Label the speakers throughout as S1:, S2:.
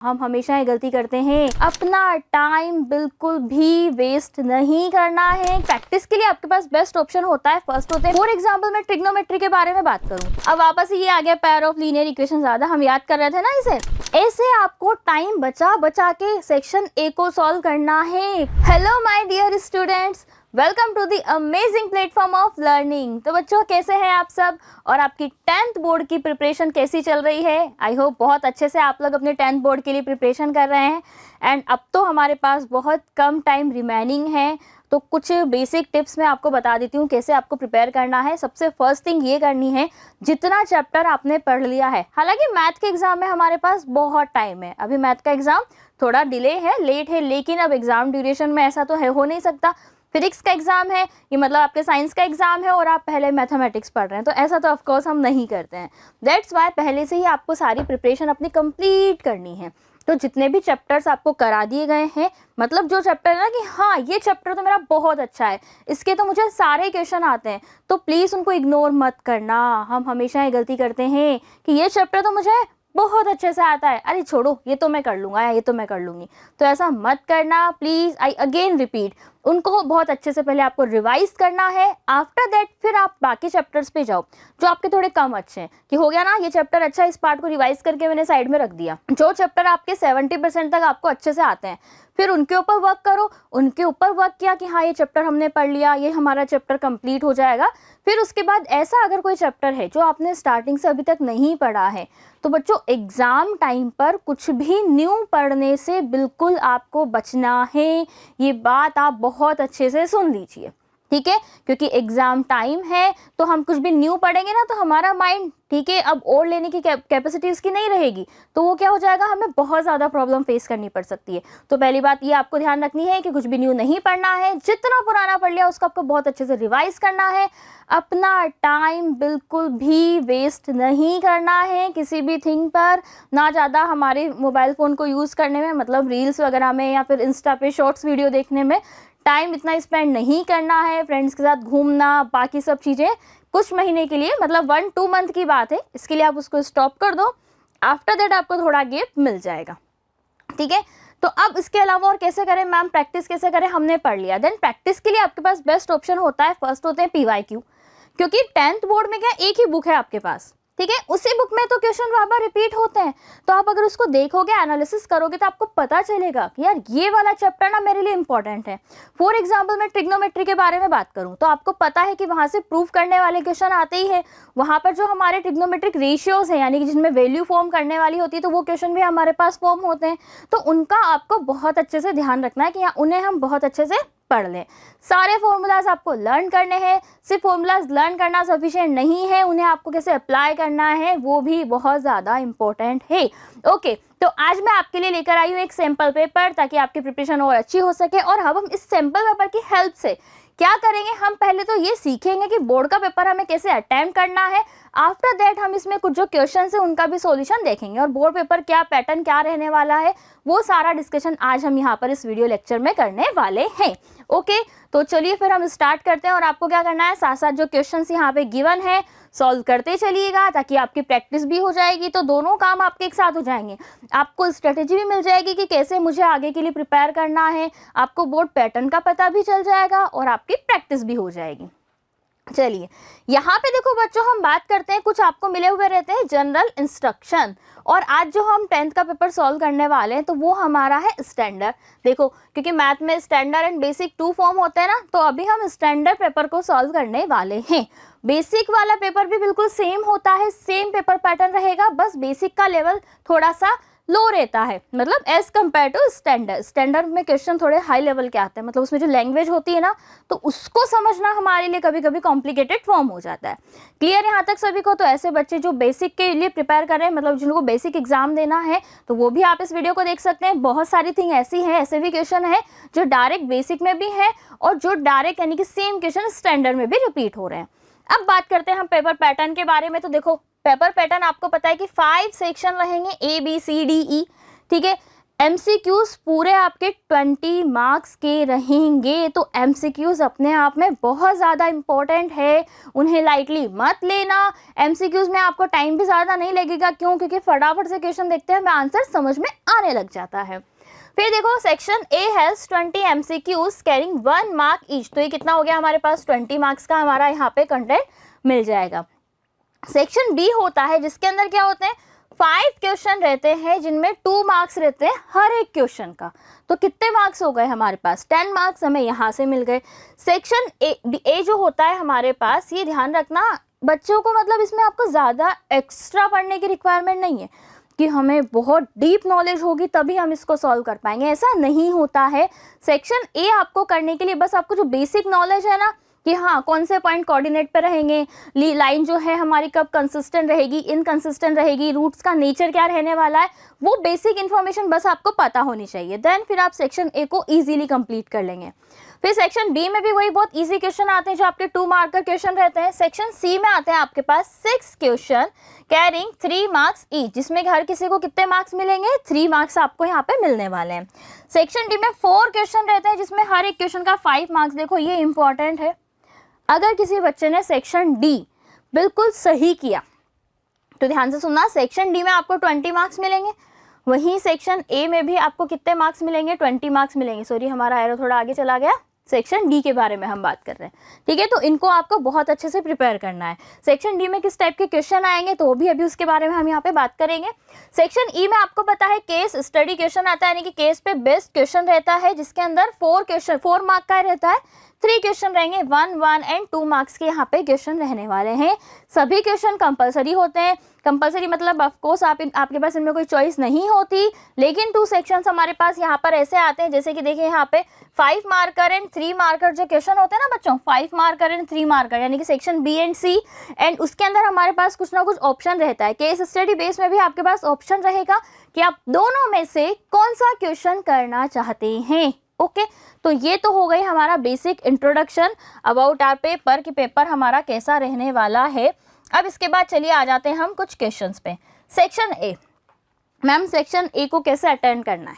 S1: हम हमेशा ये गलती करते हैं, अपना टाइम बिल्कुल भी वेस्ट नहीं करना है। प्रैक्टिस के लिए आपके पास बेस्ट ऑप्शन होता है, फर्स्ट होते हैं। फॉर एग्जांपल मैं ट्रिग्नोमेट्री के बारे में बात करूं, अब वापस ये आ गया पेयर ऑफ लीनियर इक्वेशन, ज्यादा हम याद कर रहे थे ना इसे। ऐसे आपको टाइम बचा बचा के सेक्शन ए को सॉल्व करना है। Hello my dear students, welcome to the amazing platform of learning. तो बच्चों कैसे हैं आप सब, और आपकी 10th बोर्ड की प्रिपरेशन कैसी चल रही है? आई होप बहुत अच्छे से आप लोग अपने 10th बोर्ड के लिए प्रिपरेशन कर रहे हैं। एंड अब तो हमारे पास बहुत कम टाइम रिमेनिंग है, तो कुछ बेसिक टिप्स मैं आपको बता देती हूँ कैसे आपको प्रिपेयर करना है। सबसे फर्स्ट थिंग ये करनी है, जितना चैप्टर आपने पढ़ लिया है, हालांकि मैथ के एग्जाम में हमारे पास बहुत टाइम है, अभी मैथ का एग्जाम थोड़ा डिले है, लेट है, लेकिन अब एग्जाम ड्यूरेशन में ऐसा तो हो नहीं सकता। फिजिक्स का एग्जाम है ये, मतलब आपके साइंस का एग्जाम है और आप पहले मैथमेटिक्स पढ़ रहे हैं, तो ऐसा तो ऑफ कोर्स हम नहीं करते हैं। दैट्स वाई पहले से ही आपको सारी प्रिपरेशन अपनी कंप्लीट करनी है। तो जितने भी चैप्टर्स आपको करा दिए गए हैं, मतलब जो चैप्टर है ना कि हाँ ये चैप्टर तो मेरा बहुत अच्छा है, इसके तो मुझे सारे क्वेश्चन आते हैं, तो प्लीज़ उनको इग्नोर मत करना। हम हमेशा ये गलती करते हैं कि ये चैप्टर तो मुझे बहुत अच्छे से आता है, अरे छोड़ो ये तो मैं कर लूँगा या ये तो मैं कर लूँगी, तो ऐसा मत करना प्लीज़। आई अगेन रिपीट, उनको बहुत अच्छे से पहले आपको रिवाइज करना है। आफ्टर दैट फिर आप बाकी चैप्टर्स पे जाओ जो आपके थोड़े कम अच्छे हैं, कि हो गया ना ये चैप्टर अच्छा है, इस पार्ट को रिवाइज करके मैंने साइड में रख दिया। जो चैप्टर आपके 70% तक आपको अच्छे से आते हैं, फिर उनके ऊपर वर्क करो। उनके ऊपर वर्क किया कि हाँ ये चैप्टर हमने पढ़ लिया, ये हमारा चैप्टर कंप्लीट हो जाएगा। फिर उसके बाद ऐसा अगर कोई चैप्टर है जो आपने स्टार्टिंग से अभी तक नहीं पढ़ा है, तो बच्चों एग्ज़ाम टाइम पर कुछ भी न्यू पढ़ने से बिल्कुल आपको बचना है। ये बात आप बहुत अच्छे से सुन लीजिए, ठीक है? क्योंकि एग्ज़ाम टाइम है, तो हम कुछ भी न्यू पढ़ेंगे ना, तो हमारा माइंड, ठीक है, अब और लेने की कैपेसिटी उसकी नहीं रहेगी, तो वो क्या हो जाएगा, हमें बहुत ज़्यादा प्रॉब्लम फेस करनी पड़ सकती है। तो पहली बात ये आपको ध्यान रखनी है कि कुछ भी न्यू नहीं पढ़ना है, जितना पुराना पढ़ लिया उसको आपको बहुत अच्छे से रिवाइज करना है। अपना टाइम बिल्कुल भी वेस्ट नहीं करना है किसी भी थिंग पर, ना ज़्यादा हमारे मोबाइल फ़ोन को यूज़ करने में, मतलब रील्स वगैरह में या फिर इंस्टा पे शॉर्ट्स वीडियो देखने में टाइम इतना स्पेंड नहीं करना है। फ्रेंड्स के साथ घूमना, बाकी सब चीज़ें कुछ महीने के लिए, मतलब 1-2 मंथ की बात है, इसके लिए आप उसको स्टॉप कर दो। आफ्टर दैट आपको थोड़ा गैप मिल जाएगा, ठीक है? तो अब इसके अलावा और कैसे करें मैम, प्रैक्टिस कैसे करें, हमने पढ़ लिया। देन प्रैक्टिस के लिए आपके पास बेस्ट ऑप्शन होता है, फर्स्ट होते हैं PYQ, क्योंकि 10th बोर्ड में क्या एक ही बुक है आपके पास, ठीक है? उसी बुक में तो क्वेश्चन बार बार रिपीट होते हैं, तो आप अगर उसको देखोगे, एनालिसिस करोगे, तो आपको पता चलेगा कि यार ये वाला चैप्टर ना मेरे लिए इंपॉर्टेंट है। फॉर एग्जांपल मैं ट्रिग्नोमेट्री के बारे में बात करूं, तो आपको पता है कि वहां से प्रूव करने वाले क्वेश्चन आते ही है। वहां पर जो हमारे ट्रिग्नोमेट्रिक रेशियोज है, यानी कि जिनमें वैल्यू फॉर्म करने वाली होती है, तो वो क्वेश्चन भी हमारे पास फॉर्म होते हैं, तो उनका आपको बहुत अच्छे से ध्यान रखना है कि उन्हें हम बहुत अच्छे से पढ़ लें। सारे फॉर्मूलाज आपको लर्न करने हैं, सिर्फ फॉर्मूलाज लर्न करना सफिशिएंट नहीं है, उन्हें आपको कैसे अप्लाई करना है वो भी बहुत ज़्यादा इंपॉर्टेंट है। ओके, तो आज मैं आपके लिए लेकर आई हूँ एक सैम्पल पेपर, ताकि आपकी प्रिपरेशन और अच्छी हो सके। और अब हम इस सैम्पल पेपर की हेल्प से क्या करेंगे, हम पहले तो ये सीखेंगे कि बोर्ड का पेपर हमें कैसे अटेम्प्ट करना है। आफ्टर दैट हम इसमें कुछ जो क्वेश्चन है उनका भी सॉल्यूशन देखेंगे, और बोर्ड पेपर क्या पैटर्न क्या रहने वाला है, वो सारा डिस्कशन आज हम यहाँ पर इस वीडियो लेक्चर में करने वाले हैं। ओके, तो चलिए फिर हम स्टार्ट करते हैं। और आपको क्या करना है, साथ साथ जो क्वेश्चंस यहाँ पे गिवन है सॉल्व करते चलिएगा, ताकि आपकी प्रैक्टिस भी हो जाएगी, तो दोनों काम आपके एक साथ हो जाएंगे। आपको स्ट्रेटेजी भी मिल जाएगी कि कैसे मुझे आगे के लिए प्रिपेयर करना है, आपको बोर्ड पैटर्न का पता भी चल जाएगा, और आपकी प्रैक्टिस भी हो जाएगी। चलिए यहाँ पे देखो बच्चों, हम बात करते हैं, कुछ आपको मिले हुए रहते हैं जनरल इंस्ट्रक्शन, और आज जो हम 10th का पेपर सॉल्व करने वाले हैं, तो वो हमारा है स्टैंडर्ड। देखो, क्योंकि मैथ में स्टैंडर्ड एंड बेसिक 2 फॉर्म होते हैं ना, तो अभी हम स्टैंडर्ड पेपर को सॉल्व करने वाले हैं। बेसिक वाला पेपर भी बिल्कुल सेम होता है, सेम पेपर पैटर्न रहेगा, बस बेसिक का लेवल थोड़ा सा लो रहता है, मतलब as compared to standard. Standard में क्वेश्चन थोड़े हाई लेवल के आते हैं, मतलब उसमें जो लैंग्वेज होती है ना, तो उसको समझना हमारे लिए कभी कभी कॉम्प्लिकेटेड फॉर्म हो जाता है। क्लियर यहाँ तक सभी को? तो ऐसे बच्चे जो बेसिक के लिए प्रिपेयर कर रहे हैं, मतलब जिनको बेसिक एग्जाम देना है, तो वो भी आप इस वीडियो को देख सकते हैं। बहुत सारी थिंग ऐसी हैं, ऐसे भी क्वेश्चन है जो डायरेक्ट बेसिक में भी है, और जो डायरेक्ट यानी कि सेम क्वेश्चन स्टैंडर्ड में भी रिपीट हो रहे हैं। अब बात करते हैं हम पेपर पैटर्न के बारे में। तो देखो, पेपर पैटर्न आपको पता है कि 5 सेक्शन रहेंगे, A B C D E, ठीक है? MCQs पूरे आपके 20 मार्क्स के रहेंगे, तो MCQs अपने आप में बहुत ज़्यादा इम्पोर्टेंट है, उन्हें लाइटली मत लेना। MCQs में आपको टाइम भी ज़्यादा नहीं लगेगा, क्यों? क्योंकि फटाफट से क्वेश्चन देखते हैं, आंसर समझ में आने लग जाता है। फिर देखो section A has 20 MCQs carrying 1 mark each, तो ये कितना हो गया हमारे पास 20 मार्क्स का हमारा यहाँ पे कंटेंट मिल जाएगा। सेक्शन बी होता है जिसके अंदर क्या होते हैं 5 क्वेश्चन रहते हैं, जिनमें 2 मार्क्स रहते हैं हर एक क्वेश्चन का। तो कितने मार्क्स हो गए हमारे पास 10 मार्क्स हमें यहाँ से मिल गए। सेक्शन ए जो होता है हमारे पास, ये ध्यान रखना बच्चों को, मतलब इसमें आपको ज़्यादा एक्स्ट्रा पढ़ने की रिक्वायरमेंट नहीं है कि हमें बहुत डीप नॉलेज होगी तभी हम इसको सॉल्व कर पाएंगे, ऐसा नहीं होता है। सेक्शन ए आपको करने के लिए बस आपको जो बेसिक नॉलेज है ना कि हाँ कौन से पॉइंट कोऑर्डिनेट पे रहेंगे, लाइन जो है हमारी कब कंसिस्टेंट रहेगी, इनकंसिस्टेंट रहेगी, रूट्स का नेचर क्या रहने वाला है, वो बेसिक इन्फॉर्मेशन बस आपको पता होनी चाहिए। देन फिर आप सेक्शन ए को इजीली कंप्लीट कर लेंगे। फिर सेक्शन बी में भी वही बहुत इजी क्वेश्चन आते हैं जो आपके 2 मार्क का क्वेश्चन रहते हैं। सेक्शन सी में आते हैं आपके पास 6 क्वेश्चन कैरिंग 3 मार्क्स ईच, जिसमें हर किसी को कितने मार्क्स मिलेंगे 3 मार्क्स आपको यहाँ पे मिलने वाले हैं। सेक्शन डी में 4 क्वेश्चन रहते हैं जिसमें हर एक क्वेश्चन का 5 मार्क्स। देखो ये इंपॉर्टेंट है, अगर किसी बच्चे ने सेक्शन डी बिल्कुल सही किया तो ध्यान से सुनना, सेक्शन डी में आपको 20 मार्क्स मिलेंगे, वहीं सेक्शन ए में भी आपको कितने मार्क्स मिलेंगे 20 मार्क्स मिलेंगे। सॉरी हमारा एरो थोड़ा आगे चला गया, सेक्शन डी के बारे में हम बात कर रहे हैं, ठीक है। तो इनको आपको बहुत अच्छे से प्रिपेयर करना है। सेक्शन डी में किस टाइप के क्वेश्चन आएंगे तो भी अभी उसके बारे में हम यहाँ पे बात करेंगे। सेक्शन ई में आपको पता है केस स्टडी क्वेश्चन आता है, यानी कि केस पे बेस्ड क्वेश्चन रहता है, जिसके अंदर 4 मार्क का रहता है, 3 क्वेश्चन रहेंगे, 1 एंड 2 मार्क्स के यहाँ पे क्वेश्चन रहने वाले हैं। सभी क्वेश्चन कंपलसरी होते हैं, कंपलसरी मतलब ऑफकोर्स आपके पास इनमें कोई चॉइस नहीं होती, लेकिन 2 सेक्शंस हमारे पास यहाँ पर ऐसे आते हैं, जैसे कि देखिए यहाँ पे 5 मार्कर एंड 3 मार्कर जो क्वेश्चन होते हैं ना बच्चों, 5 मार्कर एंड 3 मार्कर, यानी कि section B and C, and उसके अंदर हमारे पास कुछ ना कुछ ऑप्शन रहता है। केस स्टडी बेस में भी आपके पास ऑप्शन रहेगा कि आप दोनों में से कौन सा क्वेश्चन करना चाहते हैं। ओके तो ये तो हो गई हमारा basic introduction about our paper कि पेपर हमारा कैसा रहने वाला है। अब इसके बाद चलिए आ जाते हैं हम कुछ क्वेश्चंस पे। Section A, ma'am section A को कैसे अटेंड करना है,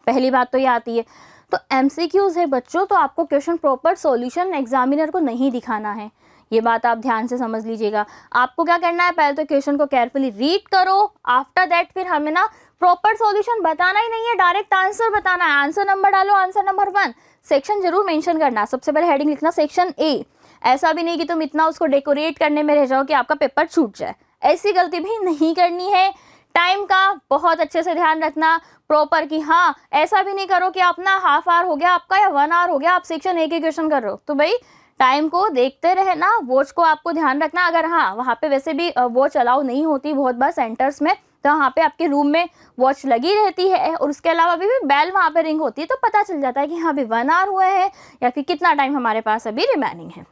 S1: पहली बात तो ये आती है। तो MCQs है बच्चों, तो आपको क्वेश्चन प्रॉपर सॉल्यूशन एग्जामिनर को नहीं दिखाना है, ये बात आप ध्यान से समझ लीजिएगा। आपको क्या करना है, पहले तो क्वेश्चन को केयरफुली रीड करो, आफ्टर दैट फिर हमें ना प्रॉपर सॉल्यूशन बताना ही नहीं है, डायरेक्ट आंसर बताना है। आंसर नंबर डालो, आंसर नंबर 1, सेक्शन जरूर मेंशन करना, सबसे पहले हेडिंग लिखना सेक्शन ए। ऐसा भी नहीं कि तुम इतना उसको डेकोरेट करने में रह जाओ कि आपका पेपर छूट जाए, ऐसी गलती भी नहीं करनी है। टाइम का बहुत अच्छे से ध्यान रखना प्रॉपर कि हाँ ऐसा भी नहीं करो कि अपना हाफ आवर हो गया आपका या 1 आवर हो गया, आप सेक्शन ए के क्वेश्चन कर रहे हो, तो भाई टाइम को देखते रहे ना, वॉच को आपको ध्यान रखना। अगर हाँ वहाँ पे वैसे भी वॉच अलाउ नहीं होती बहुत बार सेंटर्स में, तो वहाँ पे आपके रूम में वॉच लगी रहती है और उसके अलावा अभी भी बेल वहाँ पे रिंग होती है, तो पता चल जाता है कि हाँ अभी 1 आवर हुए हैं या फिर कितना टाइम हमारे पास अभी रिमेनिंग है।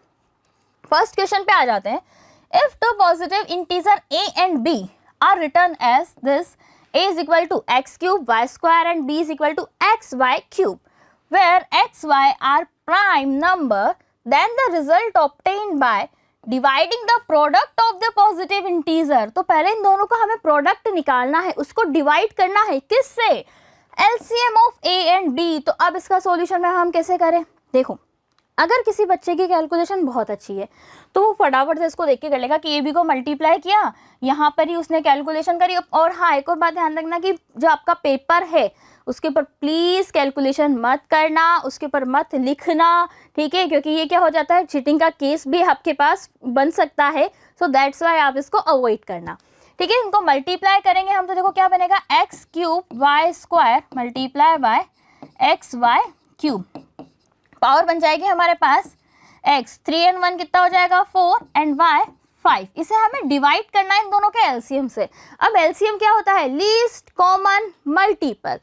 S1: फर्स्ट क्वेश्चन पे आ जाते हैं। If 2 positive integer a and b are written as this, a is equal to x cube y square and b is equal to xy cube, where xy are prime number, then the result obtained by dividing the product of the positive integer। तो पहले इन दोनों का हमें product निकालना है, उसको divide करना है किससे, LCM of a and b। तो अब इसका सॉल्यूशन में हम कैसे करें, देखो अगर किसी बच्चे की कैलकुलेशन बहुत अच्छी है तो वो फटाफट से इसको देख के कर लेगा कि ए बी को मल्टीप्लाई किया, यहाँ पर ही उसने कैलकुलेशन करी। और हाँ एक और बात ध्यान रखना कि जो आपका पेपर है उसके ऊपर प्लीज़ कैलकुलेशन मत करना, उसके ऊपर मत लिखना, ठीक है, क्योंकि ये क्या हो जाता है चीटिंग का केस भी आपके पास बन सकता है। सो दैट्स वाई आप इसको अवॉइड करना, ठीक है। इनको मल्टीप्लाई करेंगे हम तो देखो क्या बनेगा, x cube y square multiply by x y cube, power बन जाएगी हमारे पास x, 3 and 1 कितना हो जाएगा 4 and y 5। इसे हमें डिवाइड करना है इन दोनों के एलसीएम से। अब एलसीएम क्या होता है, लीस्ट कॉमन मल्टीपल,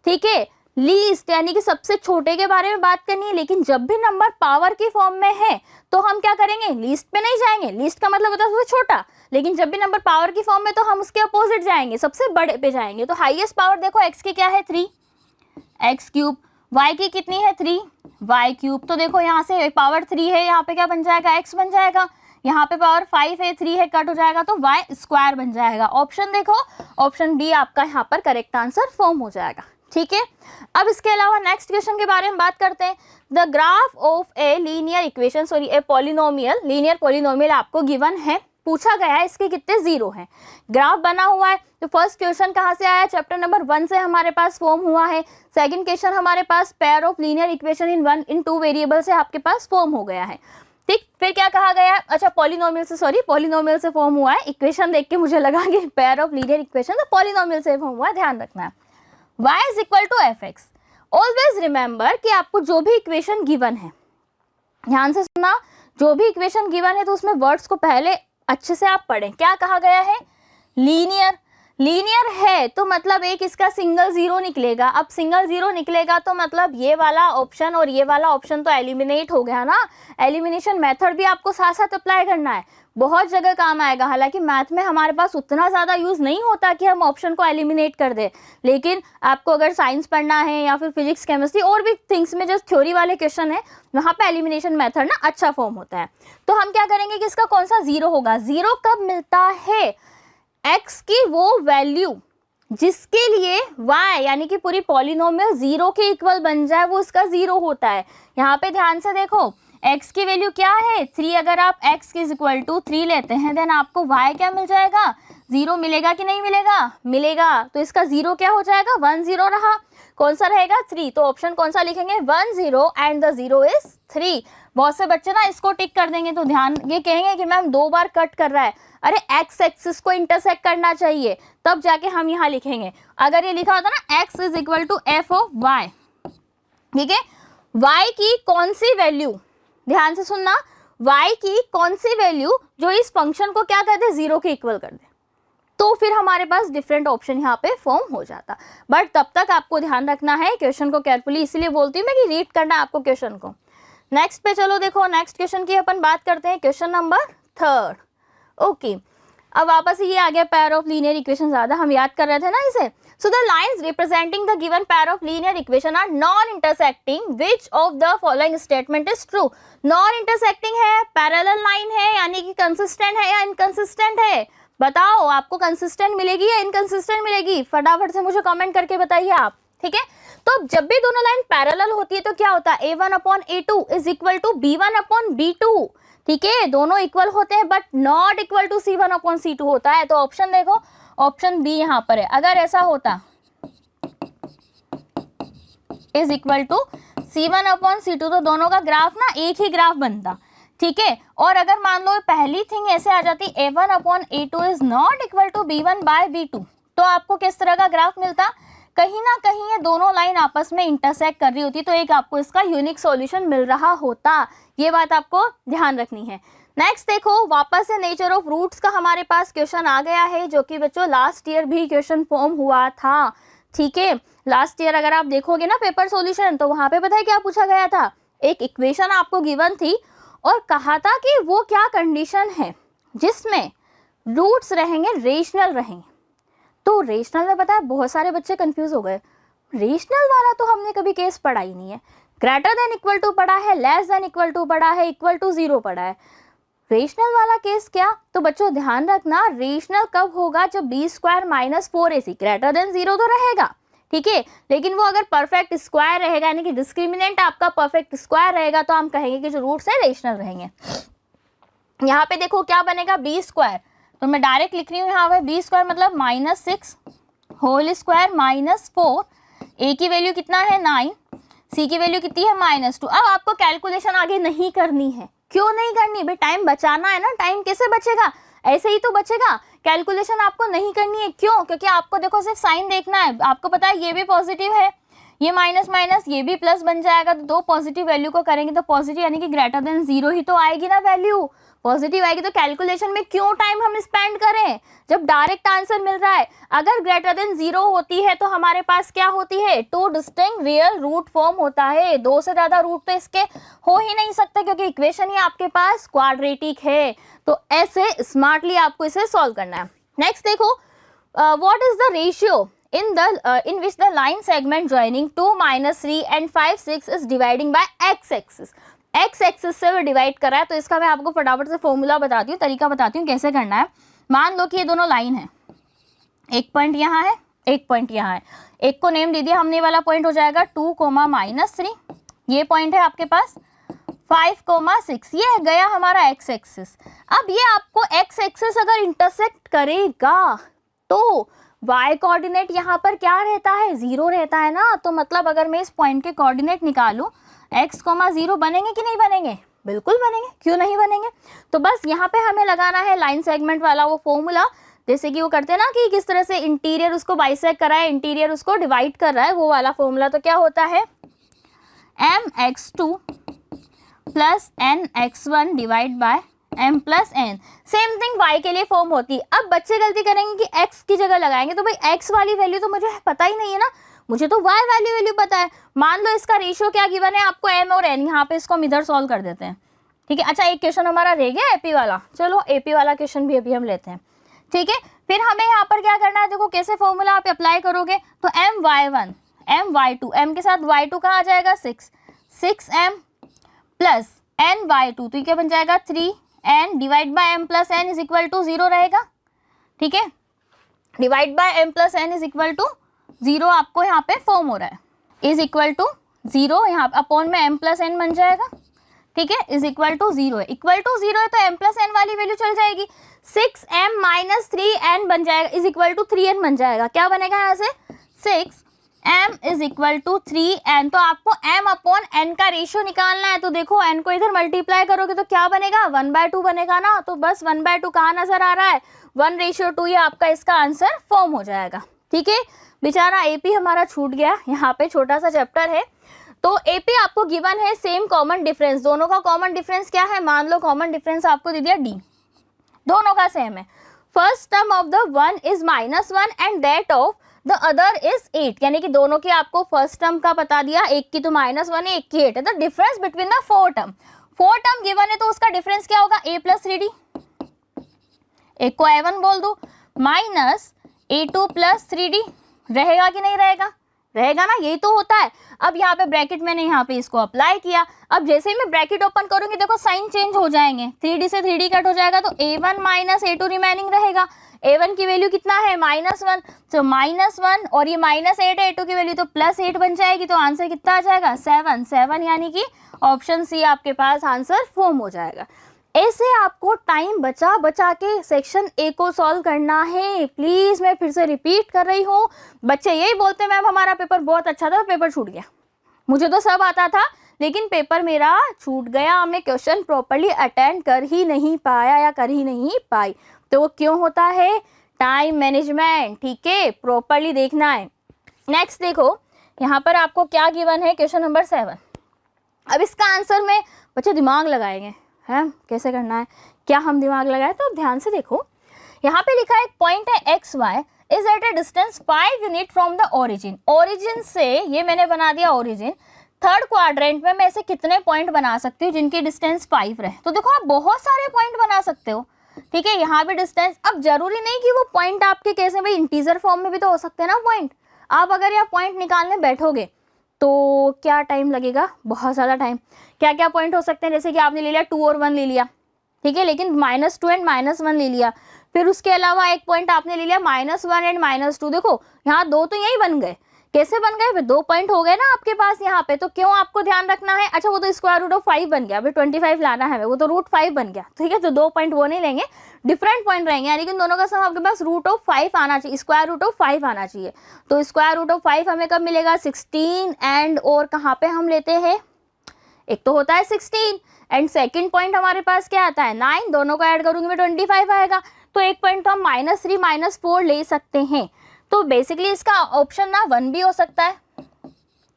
S1: ठीक है। लीस्ट यानी कि सबसे छोटे के बारे में बात करनी है, लेकिन जब भी नंबर पावर की फॉर्म में है तो हम क्या करेंगे, लीस्ट पे नहीं जाएंगे, लीस्ट का मतलब होता है सबसे छोटा, लेकिन जब भी नंबर पावर की फॉर्म में तो हम उसके अपोजिट जाएंगे, सबसे बड़े पे जाएंगे। तो हाईएस्ट पावर देखो x की क्या है 3, एक्स क्यूब, y की कितनी है 3, y क्यूब। तो देखो यहाँ से पावर 3 है, यहाँ पे क्या बन जाएगा x बन जाएगा, यहाँ पे पावर 5 है 3 है कट हो जाएगा तो y स्क्वायर बन जाएगा। ऑप्शन देखो, ऑप्शन बी आपका यहाँ पर करेक्ट आंसर फॉर्म हो जाएगा, ठीक है। अब इसके अलावा नेक्स्ट क्वेश्चन के बारे में बात करते हैं। The graph of a linear equation, sorry a polynomial, linear polynomial आपको गिवन है, पूछा गया है इसके कितने जीरो हैं, ग्राफ बना हुआ है। तो फर्स्ट क्वेश्चन कहाँ से आया, चैप्टर नंबर 1 से हमारे पास फॉर्म हुआ है। सेकंड क्वेश्चन हमारे पास pair of linear equation in 2 variable से आपके पास फॉर्म हो गया है। ठीक, फिर क्या कहा गया, अच्छा पॉलिनोमियल से, सॉरी पॉलिनोमियल से फॉर्म हुआ है। इक्वेशन देख के मुझे लगा कि पेयर ऑफ लीनियर इक्वेशन तो पॉलिनोमियल से फॉर्म हुआ है, ध्यान रखना है। y is equal to f x. Always remember कि आपको जो भी इक्वेशन गिवन है, ध्यान से सुना, जो भी इक्वेशन गिवन है तो उसमें वर्ड्स को पहले अच्छे से आप पढ़ें। क्या कहा गया है, लीनियर, लीनियर है तो मतलब एक इसका सिंगल जीरो निकलेगा। अब सिंगल जीरो निकलेगा तो मतलब ये वाला ऑप्शन और ये वाला ऑप्शन तो एलिमिनेट हो गया ना। एलिमिनेशन मेथड भी आपको साथ साथ अप्लाई करना है, बहुत जगह काम आएगा। हालांकि मैथ में हमारे पास उतना ज़्यादा यूज़ नहीं होता कि हम ऑप्शन को एलिमिनेट कर दें, लेकिन आपको अगर साइंस पढ़ना है या फिर फिजिक्स केमिस्ट्री और भी थिंग्स में जो थ्योरी वाले क्वेश्चन है वहाँ पे एलिमिनेशन मेथड ना अच्छा फॉर्म होता है। तो हम क्या करेंगे कि इसका कौन सा जीरो होगा, जीरो कब मिलता है, x की वो वैल्यू जिसके लिए y यानी कि पूरी पॉलिनोमियल जीरो के इक्वल बन जाए वो इसका जीरो होता है। यहाँ पे ध्यान से देखो, x की वैल्यू क्या है 3, अगर आप x इज इक्वल टू 3 लेते हैं देन आपको y क्या मिल जाएगा, जीरो मिलेगा कि नहीं मिलेगा, मिलेगा। तो इसका जीरो क्या हो जाएगा, 1 0 रहा, कौन सा रहेगा 3, तो ऑप्शन कौन सा लिखेंगे 1 0 एंड द जीरो इज 3। बहुत से बच्चे ना इसको टिक कर देंगे तो ध्यान ये कहेंगे कि मैम 2 बार कट कर रहा है, अरे x एक्सिस को इंटरसेक्ट करना चाहिए तब जाके हम यहाँ लिखेंगे। अगर ये लिखा होता ना x is equal to f of y, ठीक है, y की कौन सी वैल्यू, ध्यान से सुनना, y की कौन सी वैल्यू जो इस फंक्शन को क्या कर दे, जीरो के इक्वल कर दे, तो फिर हमारे पास डिफरेंट ऑप्शन यहाँ पे फॉर्म हो जाता। बट तब तक आपको ध्यान रखना है क्वेश्चन को केयरफुली, इसीलिए बोलती हूँ मैं कि रीड करना है आपको क्वेश्चन को। नेक्स्ट पे चलो देखो, नेक्स्ट क्वेश्चन की अपन बात करते हैं, क्वेश्चन नंबर 3। ओके, अब वापस ये आ गया पेयर ऑफ लीनियर इक्वेशन, ज्यादा हम याद कर रहे थे ना इसे। So the lines representing the given pair of linear equation are non intersecting, which of the following statement is true. Non intersecting है, पैरेलल लाइन है, यानी कि कंसिस्टेंट है या इनकंसिस्टेंट है, बताओ आपको कंसिस्टेंट मिलेगी या इनकंसिस्टेंट मिलेगी, फटाफट से मुझे कमेंट करके बताइए आप, ठीक है। तो जब भी दोनों लाइन पैरेलल होती है तो क्या होता है, a1/a2 is equal to b1/b2, ठीक है, दोनों इक्वल होते हैं but not equal to c1/c2 होता है। तो ऑप्शन देखो, ऑप्शन बी यहाँ पर है। अगर ऐसा होता इज इक्वल टू c1/c2 तो दोनों का ग्राफ ना एक ही ग्राफ बनता, ठीक है। और अगर मान लो पहली थिंग ऐसे आ जाती a1/a2 is not equal to b1/b2, तो आपको किस तरह का ग्राफ मिलता, कहीं ना कहीं ये दोनों लाइन आपस में इंटरसेक्ट कर रही होती, तो एक आपको इसका यूनिक सॉल्यूशन मिल रहा होता। ये बात आपको ध्यान रखनी है। नेक्स्ट देखो, वापस से नेचर ऑफ रूट्स का हमारे पास क्वेश्चन आ गया है, जो कि बच्चों लास्ट ईयर भी क्वेश्चन फॉर्म हुआ था, ठीक है। लास्ट ईयर अगर आप देखोगे ना पेपर सॉल्यूशन, तो वहां पे पता है क्या पूछा गया था, एक इक्वेशन आपको गिवन थी और कहा था कि वो क्या कंडीशन है जिसमें रूट्स रहेंगे रेशनल रहेंगे। तो रेशनल में पता है बहुत सारे बच्चे कंफ्यूज हो गए, रेशनल वाला तो हमने कभी केस पढ़ा ही नहीं है, ग्रेटर देन इक्वल टू पढ़ा है, लेस देन इक्वल टू पढ़ा है, इक्वल टू 0 पढ़ा है, रेशनल वाला केस क्या। तो बच्चों ध्यान रखना, रेशनल कब होगा, जब b² - 4ac ग्रेटर देन 0 तो रहेगा, ठीक है, लेकिन वो अगर परफेक्ट स्क्वायर रहेगा, यानी कि डिस्क्रिमिनेंट आपका परफेक्ट स्क्वायर रहेगा, तो हम कहेंगे कि जो रूट्स है रेशनल रहेंगे। यहाँ पे देखो क्या बनेगा, b², तो मैं डायरेक्ट लिख रही हूँ यहाँ पे b² मतलब -6 होल स्क्वायर -4, a की वैल्यू कितना है 9, c की वैल्यू कितनी है -2। अब आपको कैलकुलेशन आगे नहीं करनी है, क्यों नहीं करनी भाई, टाइम बचाना है ना, टाइम कैसे बचेगा, ऐसे ही तो बचेगा, कैलकुलेशन आपको नहीं करनी है। क्यों, क्योंकि आपको देखो सिर्फ साइन देखना है, आपको पता है ये भी पॉजिटिव है, ये माइनस माइनस ये भी प्लस बन जाएगा, तो दो पॉजिटिव वैल्यू को करेंगे तो पॉजिटिव यानी कि ग्रेटर देन 0 ही तो आएगी ना वैल्यू, पॉजिटिव आएगी। तो कैलकुलेशन में क्यों टाइम हम स्पेंड करें जब डायरेक्ट आंसर मिल रहा है। अगर ग्रेटर देन 0 होती है तो हमारे पास क्या होती है, 2 डिस्टिंक्ट रियल रूट फॉर्म होता है, 2 से ज्यादा रूट तो इसके हो ही नहीं सकते, क्योंकि इक्वेशन ही आपके पास क्वाड्रेटिक है। तो ऐसे स्मार्टली आपको इसे सॉल्व करना है। नेक्स्ट देखो, what is the ratio in which the line segment joining 2, -3 and 5, 6 is dividing by x axis। x axis से वो डिवाइड कर रहा है, तो इसका मैं आपको फटाफट से फॉर्मूला बताती हूँ, तरीका बताती हूँ कैसे करना है। मान लो कि ये दोनों लाइन है, एक पॉइंट यहाँ है एक पॉइंट यहाँ है, एक को नेम दे दिया हमने, वाला पॉइंट हो जाएगा 2, -3, ये पॉइंट है आपके पास 5, 6, ये गया हमारा x एक्सिस। अब ये आपको x एक्सिस अगर इंटरसेक्ट करेगा तो y कोऑर्डिनेट यहाँ पर क्या रहता है, 0 रहता है ना। तो मतलब अगर मैं इस पॉइंट के कोऑर्डिनेट निकालूं x, 0 बनेंगे कि नहीं बनेंगे, बिल्कुल बनेंगे, क्यों नहीं बनेंगे। तो बस यहाँ पे हमें लगाना है लाइन सेगमेंट वाला वो फॉर्मूला, जैसे कि वो करते हैं ना कि किस तरह से इंटीरियर उसको बाइसेक्ट करा है, इंटीरियर उसको डिवाइड कर रहा है, वो वाला फॉर्मूला। तो क्या होता है mx2 plus nx1 divide by m plus n। Same thing y के लिए फॉर्म होती है। अब बच्चे गलती करेंगे कि x की जगह लगाएंगे, तो भाई x वाली वैल्यू तो मुझे पता ही नहीं है ना, मुझे तो y वैल्यू पता है। मान लो इसका रेशियो क्या गिवन है आपको, m और n, यहाँ पे इसको हम इधर सॉल्व कर देते हैं, ठीक है। अच्छा एक क्वेश्चन हमारा रह गया एपी वाला, चलो एपी वाला क्वेश्चन भी अभी हम लेते हैं, ठीक है। फिर हमें यहाँ पर क्या करना है, देखो कैसे फॉर्मूला आप अप्लाई करोगे। तो my1 my2, m के साथ y2 कहाँ आ जाएगा 6m प्लस ny2, तो ये क्या बन जाएगा 3n divide by m plus n is equal to 0 रहेगा, ठीक है। Divide by m plus n is equal to 0 आपको यहाँ पे फॉर्म हो रहा है, इज इक्वल टू 0, यहाँ अपॉन में m प्लस n बन जाएगा, ठीक है, इज इक्वल टू 0 है, इक्वल टू 0 है तो m प्लस n वाली वैल्यू चल जाएगी, 6m माइनस 3n बन जाएगा, इज इक्वल टू 3n बन जाएगा। क्या बनेगा यहाँ से 6m is equal to 3n। तो आपको m अपॉन n का रेशियो निकालना है। तो देखो n को इधर मल्टीप्लाई करोगे तो क्या बनेगा 1/2 बनेगा ना। तो बस 1/2 कहाँ नजर आ रहा है 1:2, ये आपका इसका आंसर फॉर्म हो जाएगा, ठीक है। बेचारा एपी हमारा छूट गया, यहाँ पे छोटा सा चैप्टर है। तो एपी आपको गिवन है सेम कॉमन डिफरेंस, दोनों का कॉमन डिफरेंस क्या है, मान लो कॉमन डिफरेंस आपको दे दिया d, दोनों का सेम है। First term of the one is -1 and that of the other is 8, यानी कि दोनों की आपको फर्स्ट टर्म का बता दिया, एक की तो -1 है, एक की 8 है। The difference between the 4 term given है, तो उसका डिफरेंस क्या होगा a प्लस 3d, एक को a1 बोल दो, माइनस a2 प्लस 3d, रहेगा कि नहीं रहेगा, रहेगा ना, यही तो होता है। अब यहाँ पे ब्रैकेट मैंने यहाँ पे इसको अप्लाई किया, अब जैसे ही मैं ब्रैकेट ओपन करूंगी देखो साइन चेंज हो जाएंगे, 3d से 3d कट हो जाएगा, तो a1 माइनस a2 रिमेनिंग रहेगा। a1 की वैल्यू कितना है -1, तो -1 और ये -8 है, a2 की वैल्यू तो +8 बन जाएगी। तो आंसर कितना आ जाएगा 7, यानी कि ऑप्शन सी आपके पास आंसर फॉर्म हो जाएगा। ऐसे आपको टाइम बचा बचा के सेक्शन ए को सॉल्व करना है। प्लीज मैं फिर से रिपीट कर रही हूँ, बच्चे यही बोलते हैं मैम हमारा पेपर बहुत अच्छा था, पेपर छूट गया। मुझे तो सब आता था लेकिन पेपर मेरा छूट गया, मैं क्वेश्चन प्रॉपर्ली अटेंड कर ही नहीं पाया या कर ही नहीं पाई। तो वो क्यों होता है, टाइम मैनेजमेंट, ठीक है, प्रॉपर्ली देखना है। नेक्स्ट देखो यहाँ पर आपको क्या गिवन है, क्वेश्चन नंबर 7। अब इसका आंसर में बच्चे दिमाग लगाएंगे, है कैसे करना है, क्या हम दिमाग लगाए, तो अब ध्यान से देखो। यहाँ पे लिखा है एक पॉइंट है XY is at a distance 5 unit from the origin. Origin से ये मैंने बना दिया ओरिजिन, थर्ड क्वाड्रेंट में मैं ऐसे कितने पॉइंट बना सकती हूँ जिनकी डिस्टेंस 5 रहे। तो देखो आप बहुत सारे पॉइंट बना सकते हो, ठीक है। यहाँ भी डिस्टेंस, अब जरूरी नहीं कि वो पॉइंट आपके कैसे भाई इंटीजर फॉर्म में भी तो हो सकते हैं ना पॉइंट। आप अगर यहाँ पॉइंट निकालने बैठोगे तो क्या टाइम लगेगा, बहुत ज़्यादा टाइम। क्या क्या पॉइंट हो सकते हैं, जैसे कि आपने ले लिया 2 और 1 ले लिया, ठीक है, लेकिन -2 एंड -1 ले लिया। फिर उसके अलावा एक पॉइंट आपने ले लिया -1 एंड -2, देखो यहाँ 2 तो यही बन गए, कैसे बन गए, 2 पॉइंट हो गए ना आपके पास यहाँ पे। तो क्यों आपको ध्यान रखना है, अच्छा वो तो स्क्वायर रूट ऑफ 5 बन गया, अभी 25 लाना है, वो तो √5 बन गया, ठीक है। तो 2 पॉइंट वो नहीं लेंगे, डिफरेंट पॉइंट रहेंगे, लेकिन दोनों का सम आपके पास √5 आना चाहिए, स्क्वायर रूट ऑफ 5 आना चाहिए। तो स्क्वायर रूट ऑफ 5 हमें कब मिलेगा 16 एंड, और कहाँ पे हम लेते हैं, एक तो होता है 16 एंड सेकंड पॉइंट हमारे पास क्या आता है 9, दोनों का ऐड करूंगी मैं 25 आएगा। तो एक पॉइंट तो हम -3 -4 ले सकते हैं। तो बेसिकली इसका ऑप्शन ना 1 भी हो सकता है,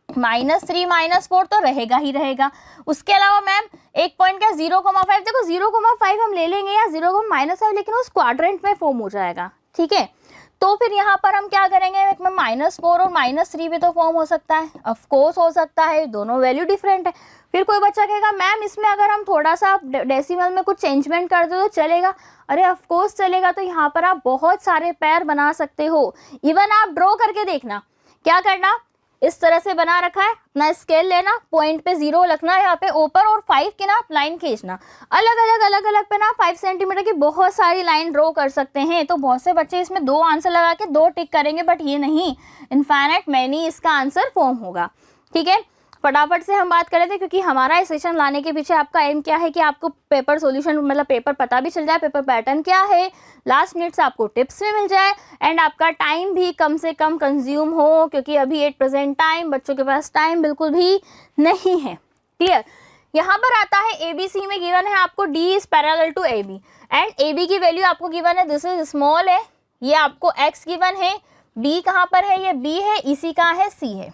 S1: -3 -4 तो रहेगा ही रहेगा। उसके अलावा मैम एक पॉइंट क्या 0,5, देखो 0,5 हम ले लेंगे या 0,5, लेकिन उस क्वाड्रेंट में फॉर्म हो जाएगा, ठीक है। तो फिर यहाँ पर हम क्या करेंगे, एक में -4 और -3 भी तो फॉर्म हो सकता है, ऑफ कोर्स हो सकता है, दोनों वैल्यू डिफरेंट है। फिर कोई बच्चा कहेगा मैम इसमें अगर हम थोड़ा सा डेसिमल में कुछ चेंजमेंट कर दो तो चलेगा, अरे ऑफ कोर्स चलेगा। तो यहाँ पर आप बहुत सारे पैर बना सकते हो, इवन आप ड्रॉ करके देखना। क्या करना, इस तरह से बना रखा है, अपना स्केल लेना, पॉइंट पे 0 रखना, यहाँ पे ऊपर और 5 की ना लाइन खींचना, अलग अलग पे ना 5 सेंटीमीटर की बहुत सारी लाइन ड्रॉ कर सकते हैं। तो बहुत से बच्चे इसमें 2 आंसर लगा के 2 टिक करेंगे, बट ये नहीं, इनफाइनाइट मैनी इसका आंसर फॉर्म होगा। ठीक है, फटाफट से हम बात करें थे, क्योंकि हमारा इस सेशन लाने के पीछे आपका एम क्या है कि आपको पेपर सॉल्यूशन मतलब पेपर पता भी चल जाए, पेपर पैटर्न क्या है, लास्ट मिनट से आपको टिप्स भी मिल जाए, एंड आपका टाइम भी कम से कम कंज्यूम हो, क्योंकि अभी एट प्रेजेंट टाइम बच्चों के पास टाइम बिल्कुल भी नहीं है। क्लियर। यहाँ पर आता है ABC में गिवन है आपको D is parallel to AB, and AB की वैल्यू आपको गिवन है, दिस इज स्मॉल है, ये आपको X गिवन है, B कहाँ पर है, ये B है, EC कहाँ है, C है।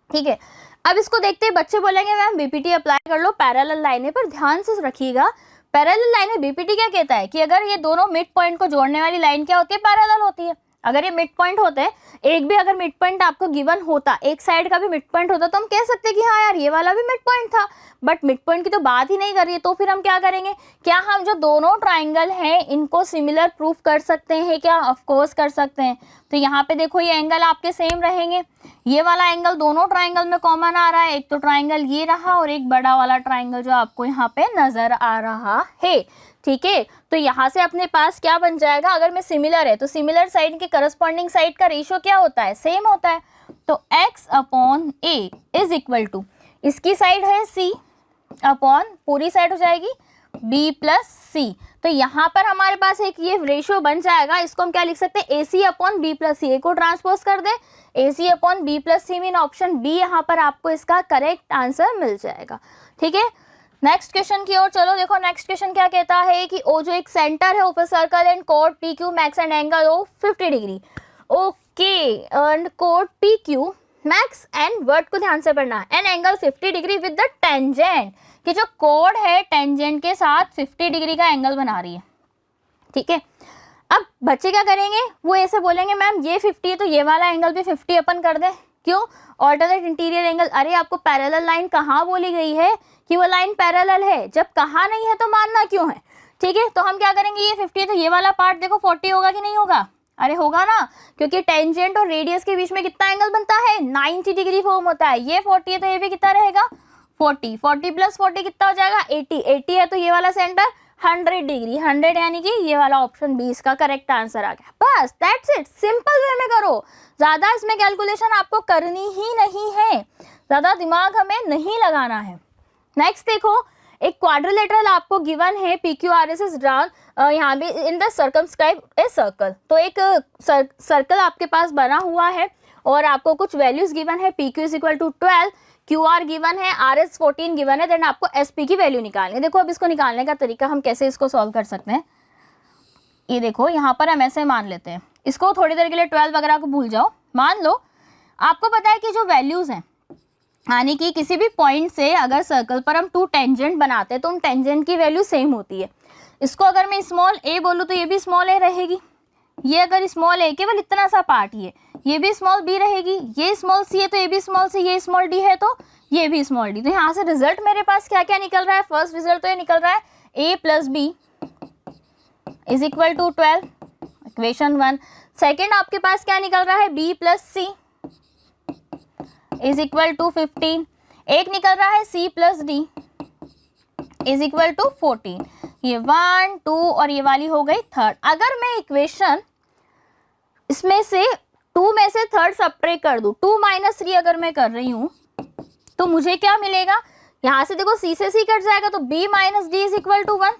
S1: ठीक है, अब इसको देखते हैं, बच्चे बोलेंगे मैम बीपीटी अप्लाई कर लो पैरेलल लाइनें, पर ध्यान से रखिएगा, पैरेलल लाइनें बीपीटी क्या कहता है कि अगर ये दोनों मिड पॉइंट को जोड़ने वाली लाइन क्या होती है, पैरेलल होती है। अगर ये मिड पॉइंट होते हैं, एक भी अगर मिड पॉइंट आपको गिवन होता, एक साइड का भी मिड पॉइंट होता, तो हम कह सकते हैं कि हाँ यार ये वाला भी मिड पॉइंट था, बट मिड पॉइंट की तो बात ही नहीं कर रही है, तो फिर हम क्या करेंगे, क्या हम जो दोनों ट्राइंगल हैं इनको सिमिलर प्रूफ कर सकते हैं क्या? ऑफ कोर्स कर सकते हैं। तो यहाँ पे देखो ये एंगल आपके सेम रहेंगे, ये वाला एंगल दोनों ट्राइंगल में कॉमन आ रहा है, एक तो ट्राइंगल ये रहा और एक बड़ा वाला ट्राइंगल जो आपको यहाँ पे नजर आ रहा है। ठीक है, तो यहाँ से अपने पास क्या बन जाएगा, अगर मैं सिमिलर है तो सिमिलर साइड के करस्पॉन्डिंग साइड का रेशियो क्या होता है, सेम होता है। तो x upon a is equal to, इसकी साइड है c अपॉन पूरी साइड हो जाएगी b प्लस c। तो यहाँ पर हमारे पास एक ये रेशियो बन जाएगा, इसको हम क्या लिख सकते हैं, ac अपॉन b प्लस सी, को ट्रांसपोज कर दे, ac अपॉन b प्लस सी मीन ऑप्शन बी, यहाँ पर आपको इसका करेक्ट आंसर मिल जाएगा। ठीक है, नेक्स्ट क्वेश्चन की ओर चलो। देखो नेक्स्ट क्वेश्चन क्या कहता है कि ओ जो एक सेंटर है of a circle and code P Q max and angle of 50 degree. Okay, and code P Q max and word को ध्यान से पढ़ना, and angle 50 degree with the tangent, कि जो कोड है टेंजेंट के साथ 50 डिग्री का एंगल बना रही है। ठीक है, अब बच्चे क्या करेंगे, वो ऐसे बोलेंगे मैम ये 50 है तो ये वाला एंगल भी 50 अपन कर दें, क्यों, ऑल्टरनेट इंटीरियर एंगल। अरे आपको पैरेलल लाइन कहाँ बोली गई है कि वो लाइन पैरेलल है, जब कहा नहीं है तो मानना क्यों है। ठीक है, तो हम क्या करेंगे, ये 50 है तो ये वाला पार्ट देखो 40 होगा कि नहीं होगा, अरे होगा ना, क्योंकि टेंजेंट और रेडियस के बीच में कितना एंगल बनता है, 90 डिग्री फॉर्म होता है। ये 40 है तो ये भी कितना रहेगा, 40, 40 प्लस 40 कितना हो जाएगा, 80, 80 है तो ये वाला सेंटर 100 डिग्री, 100 यानी कि ये वाला ऑप्शन 20 का करेक्ट आंसर आ गया। बस दैट्स इट, सिंपल वे में करो, ज्यादा इसमें कैलकुलेशन आपको करनी ही नहीं है, ज्यादा दिमाग हमें नहीं लगाना है। नेक्स्ट देखो, एक क्वाड्रिलेटरल आपको गिवन है, PQRS इज ड्रॉन यहाँ भी in the circumscribe a circle. तो एक सर्कल आपके पास बना हुआ है और आपको कुछ वैल्यूज गिवन है, PQ is equal to 12, QR given है, RS 14 गिवन है, देन आपको SP की वैल्यू निकालनी है। देखो अब इसको निकालने का तरीका हम कैसे इसको सॉल्व कर सकते हैं, ये देखो यहाँ पर हम ऐसे मान लेते हैं, इसको थोड़ी देर के लिए 12 वगैरह को भूल जाओ, मान लो आपको पता है कि जो वैल्यूज हैं, यानी कि किसी भी पॉइंट से अगर सर्कल पर हम 2 टेंजेंट बनाते हैं तो उन टेंजेंट की वैल्यू सेम होती है। इसको अगर मैं स्मॉल a बोलूँ तो ये भी स्मॉल a रहेगी, ये अगर स्मॉल a केवल इतना सा पार्ट ये भी स्मॉल b रहेगी, ये स्मॉल c है तो ये भी स्मॉल c, ये स्मॉल d है तो ये भी स्मॉल d। तो यहाँ से रिजल्ट मेरे पास क्या क्या निकल रहा है, फर्स्ट रिजल्ट तो ये निकल रहा है a plus b is equal to 12, equation 1। Second आपके पास क्या निकल रहा है, b plus c is equal to 15, एक निकल रहा है c plus d is equal to 14। ये 1 2 और ये वाली हो गई थर्ड। अगर मैं इक्वेशन इसमें से 2 में से थर्ड सब्ट्रैक्ट कर दूं, 2 माइनस 3 अगर मैं कर रही हूं तो मुझे क्या मिलेगा, यहाँ से देखो c से c कट जाएगा तो b minus d is equal to 1,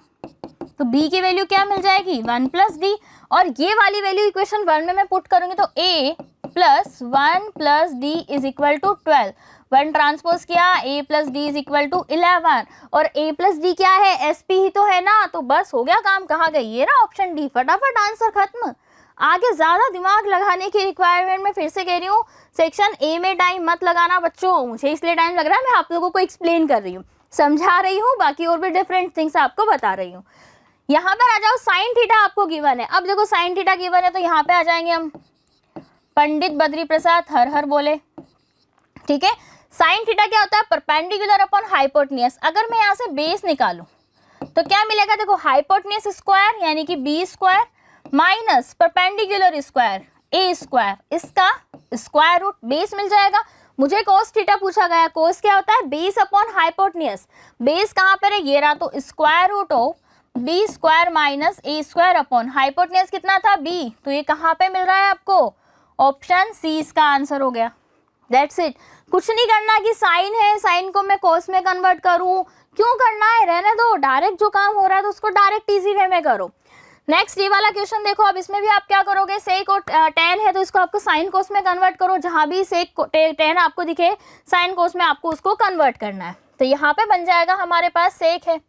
S1: तो b की वैल्यू क्या मिल जाएगी, 1 प्लस डी, और ये वाली वैल्यू इक्वेशन 1 में मैं पुट करूंगी तो a plus 1 plus d is equal to 12, 1 transpose किया, a plus d is equal to 11, और a प्लस डी क्या है, SP ही तो है ना, तो बस हो गया काम, कहाँ गई, ये ना ऑप्शन डी, फटाफट आंसर खत्म। आगे ज्यादा दिमाग लगाने की रिक्वायरमेंट में फिर से कह रही हूँ, सेक्शन ए में टाइम मत लगाना बच्चों, मुझे इसलिए टाइम लग रहा है, मैं आप लोगों को एक्सप्लेन कर रही हूँ, समझा रही हूँ, बाकी और भी डिफरेंट थिंग्स आपको बता रही हूँ। यहाँ पर आ जाओ, साइन थीटा आपको गिवन है। अब देखो साइन थीटा गिवन है तो यहाँ पे आ जाएंगे हम, पंडित बद्री प्रसाद हर हर बोले। ठीक है, साइन थीटा क्या होता है, परपेंडिकुलर अपॉन हाइपोटेन्यूज। अगर मैं यहाँ से बेस निकालूं तो क्या मिलेगा, देखो हाइपोटेन्यूज स्क्वायर यानी कि b square minus perpendicular square a square, इसका स्क्वायर रूट, बेस मिल जाएगा, मुझे कोस थीटा पूछा गया, कोस क्या होता है, बेस अपॉन हाइपोटेन्यूज। बेस कहाँ पर है, ये रहा, तो square root of b square minus a square upon hypotenuse कितना था, बी, तो ये कहाँ पे मिल रहा है आपको, ऑप्शन सी इसका आंसर हो गया। That's it. कुछ नहीं करना कि साइन है, साइन को मैं कोस में कन्वर्ट करूं, क्यों करना है, रहने दो, डायरेक्ट जो काम हो रहा है तो उसको डायरेक्ट इजी वे में करो। नेक्स्ट ये वाला क्वेश्चन देखो, अब इसमें भी आप क्या करोगे, सेक और टेन है तो इसको आपको साइन कोस में कन्वर्ट करो, जहां भी सेक टेन आपको दिखे साइन कोस में आपको उसको कन्वर्ट करना है। तो यहाँ पे बन जाएगा हमारे पास सेक है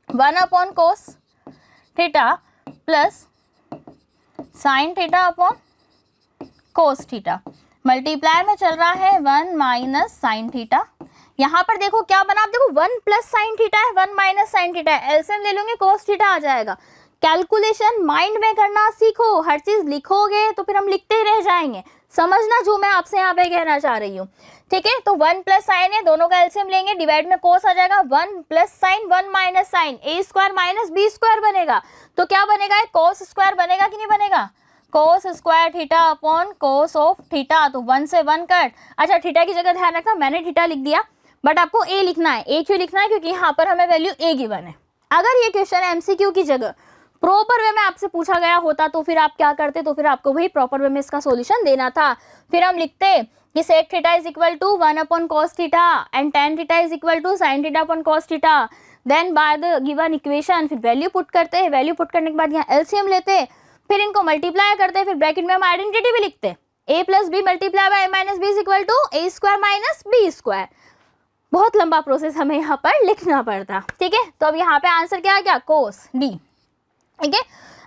S1: 1 upon cos theta plus sign theta upon cos theta, multiply में चल रहा है 1 माइनस साइन थीटा। यहाँ पर देखो क्या बना, आप देखो 1 प्लस साइन थीटा है, 1 माइनस साइन थीटा है, एलसीएम ले लूंगे कोस थीटा आ जाएगा। कैलकुलेशन माइंड में करना सीखो, हर चीज लिखोगे तो फिर हम लिखते ही रह जाएंगे, समझना जो मैं आपसे यहाँ पे कहना चाह रही हूँ, ठीक है। तो 1 प्लस साइन है, दोनों का एलसीएम लेंगे, डिवाइड में कोस आ जाएगा, 1 प्लस साइन 1 माइनस साइन, ए स्क्वायर माइनस बी स्क्वायर बनेगा, तो क्या बनेगा, कोस स्क्वायर बनेगा कि नहीं बनेगा, cos square theta upon cos of theta, तो 1 से 1 कट। अच्छा थीटा की जगह ध्यान रखना, मैंने थीटा लिख दिया बट आपको ए लिखना है। ए क्यों लिखना है, क्योंकि यहाँ पर हमें वैल्यू ए गिवन है। अगर ये क्वेश्चन एमसीक्यू की जगह प्रॉपर वे में आपसे पूछा गया होता तो फिर आप क्या करते, तो फिर आपको वही प्रॉपर वे में इसका सॉल्यूशन देना था। फिर हम लिखते कि sec theta is equal to 1 upon cos theta and tan theta is equal to sine theta upon cos theta, then by the given equation फिर वैल्यू पुट करते हैं, वैल्यू पुट करने के बाद यहाँ एलसीएम लेते, फिर इनको मल्टीप्लाई करते, फिर ब्रैकेट में हम आइडेंटिटी भी लिखते, A plus B multiply by A minus B is equal to A square minus B square. बहुत लंबा प्रोसेस हमें यहाँ पर लिखना पड़ता, ठीक है। तो अब यहाँ पे आंसर क्या आ गया, कोस डी, ठीक है।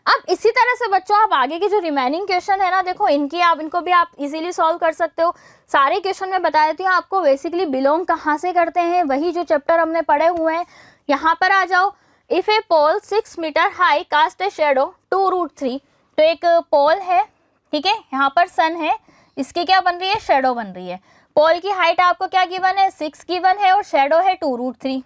S1: अब इसी तरह से बच्चों आप आगे के जो रिमेनिंग क्वेश्चन है ना, देखो इनको भी आप इजीली सॉल्व कर सकते हो। सारे क्वेश्चन मैं बता देती हूँ आपको बेसिकली बिलोंग कहाँ से करते हैं, वही जो चैप्टर हमने पढ़े हुए हैं। यहाँ पर आ जाओ, if a pole 6 metre high cast a shadow 2√3, तो एक पोल है, ठीक है, यहाँ पर सन है, इसकी क्या बन रही है, शेडो बन रही है। पोल की हाइट आपको क्या गिवन है, 6 गिवन है और शेडो है 2√3।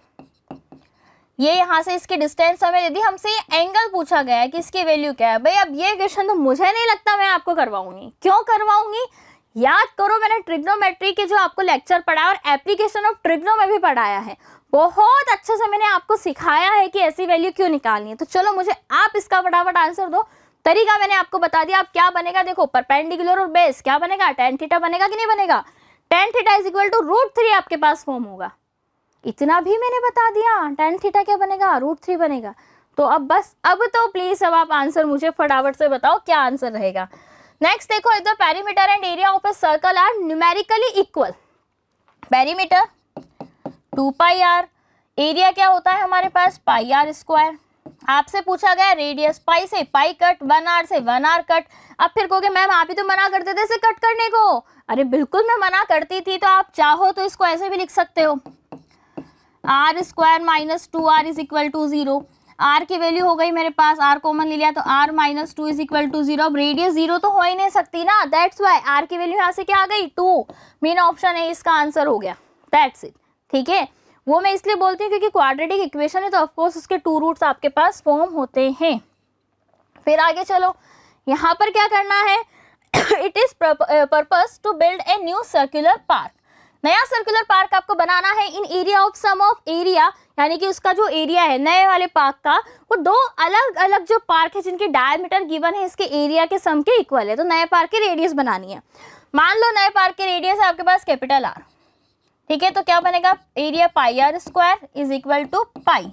S1: ये यहाँ से इसकी डिस्टेंस हमें यदि हमसे ये एंगल पूछा गया है कि इसकी वैल्यू क्या है, भाई अब ये क्वेश्चन तो मुझे नहीं लगता मैं आपको करवाऊंगी। क्यों करवाऊंगी, याद करो मैंने ट्रिग्नोमेट्री के जो आपको लेक्चर पढ़ाया और एप्लीकेशन ऑफ ट्रिग्नो में भी पढ़ाया है, बहुत अच्छे से मैंने आपको सिखाया है कि ऐसी वैल्यू क्यों निकालनी है। तो चलो मुझे आप इसका फटाफट आंसर दो। तरीका मैंने आपको बता दिया, अब क्या बनेगा देखो, परपेंडिकुलर और बेस क्या बनेगा, टेन थीटा बनेगा कि नहीं बनेगा, tan theta is equal to √3 आपके पास फॉर्म होगा। इतना भी मैंने बता दिया, टेन थीटा क्या बनेगा, √3 बनेगा। तो अब बस अब तो प्लीज अब आप आंसर मुझे फटाफट से बताओ क्या आंसर रहेगा। नेक्स्ट देखो, if the perimeter and area of a circle are numerically equal, perimeter 2 pi r, area क्या होता है हमारे पास पाई आर स्क्वायर। आपसे पूछा गया रेडियस, पाई से पाई कट, 1 आर से 1 आर कट। अब फिर कहोगे मैम आप ही तो मना करते थे इसे कट करने को। अरे बिल्कुल मैं मना करती थी, तो आप चाहो तो इसको ऐसे भी लिख सकते हो, r square minus 2r is equal to 0। R की वैल्यू हो गई मेरे पास, आर कॉमन ले लिया तो r minus 2 is equal to 0। अब रेडियस 0 तो हो ही नहीं सकती ना, दैट्स वाई आर की वैल्यू यहाँ से क्या आ गई 2, मेन ऑप्शन है इसका आंसर हो गया, दैट्स इट, ठीक है। वो मैं इसलिए बोलती हूँ क्योंकि क्वाड्रेटिक इक्वेशन है तो ऑफकोर्स उसके 2 रूट्स आपके पास फॉर्म होते हैं। फिर आगे चलो, यहाँ पर क्या करना है, it is purpose to build a new circular park. नया सर्कुलर पार्क आपको बनाना है in area of sum of area, यानी कि उसका जो एरिया है नए वाले पार्क का, वो दो अलग अलग जो पार्क है जिनकी डायमीटर गिवन है इसके एरिया के सम के इक्वल है। तो नए पार्क की रेडियस बनानी है। मान लो नए पार्क की रेडियस है आपके पास कैपिटल आर, ठीक है, तो क्या बनेगा, area pi r square is equal to pi.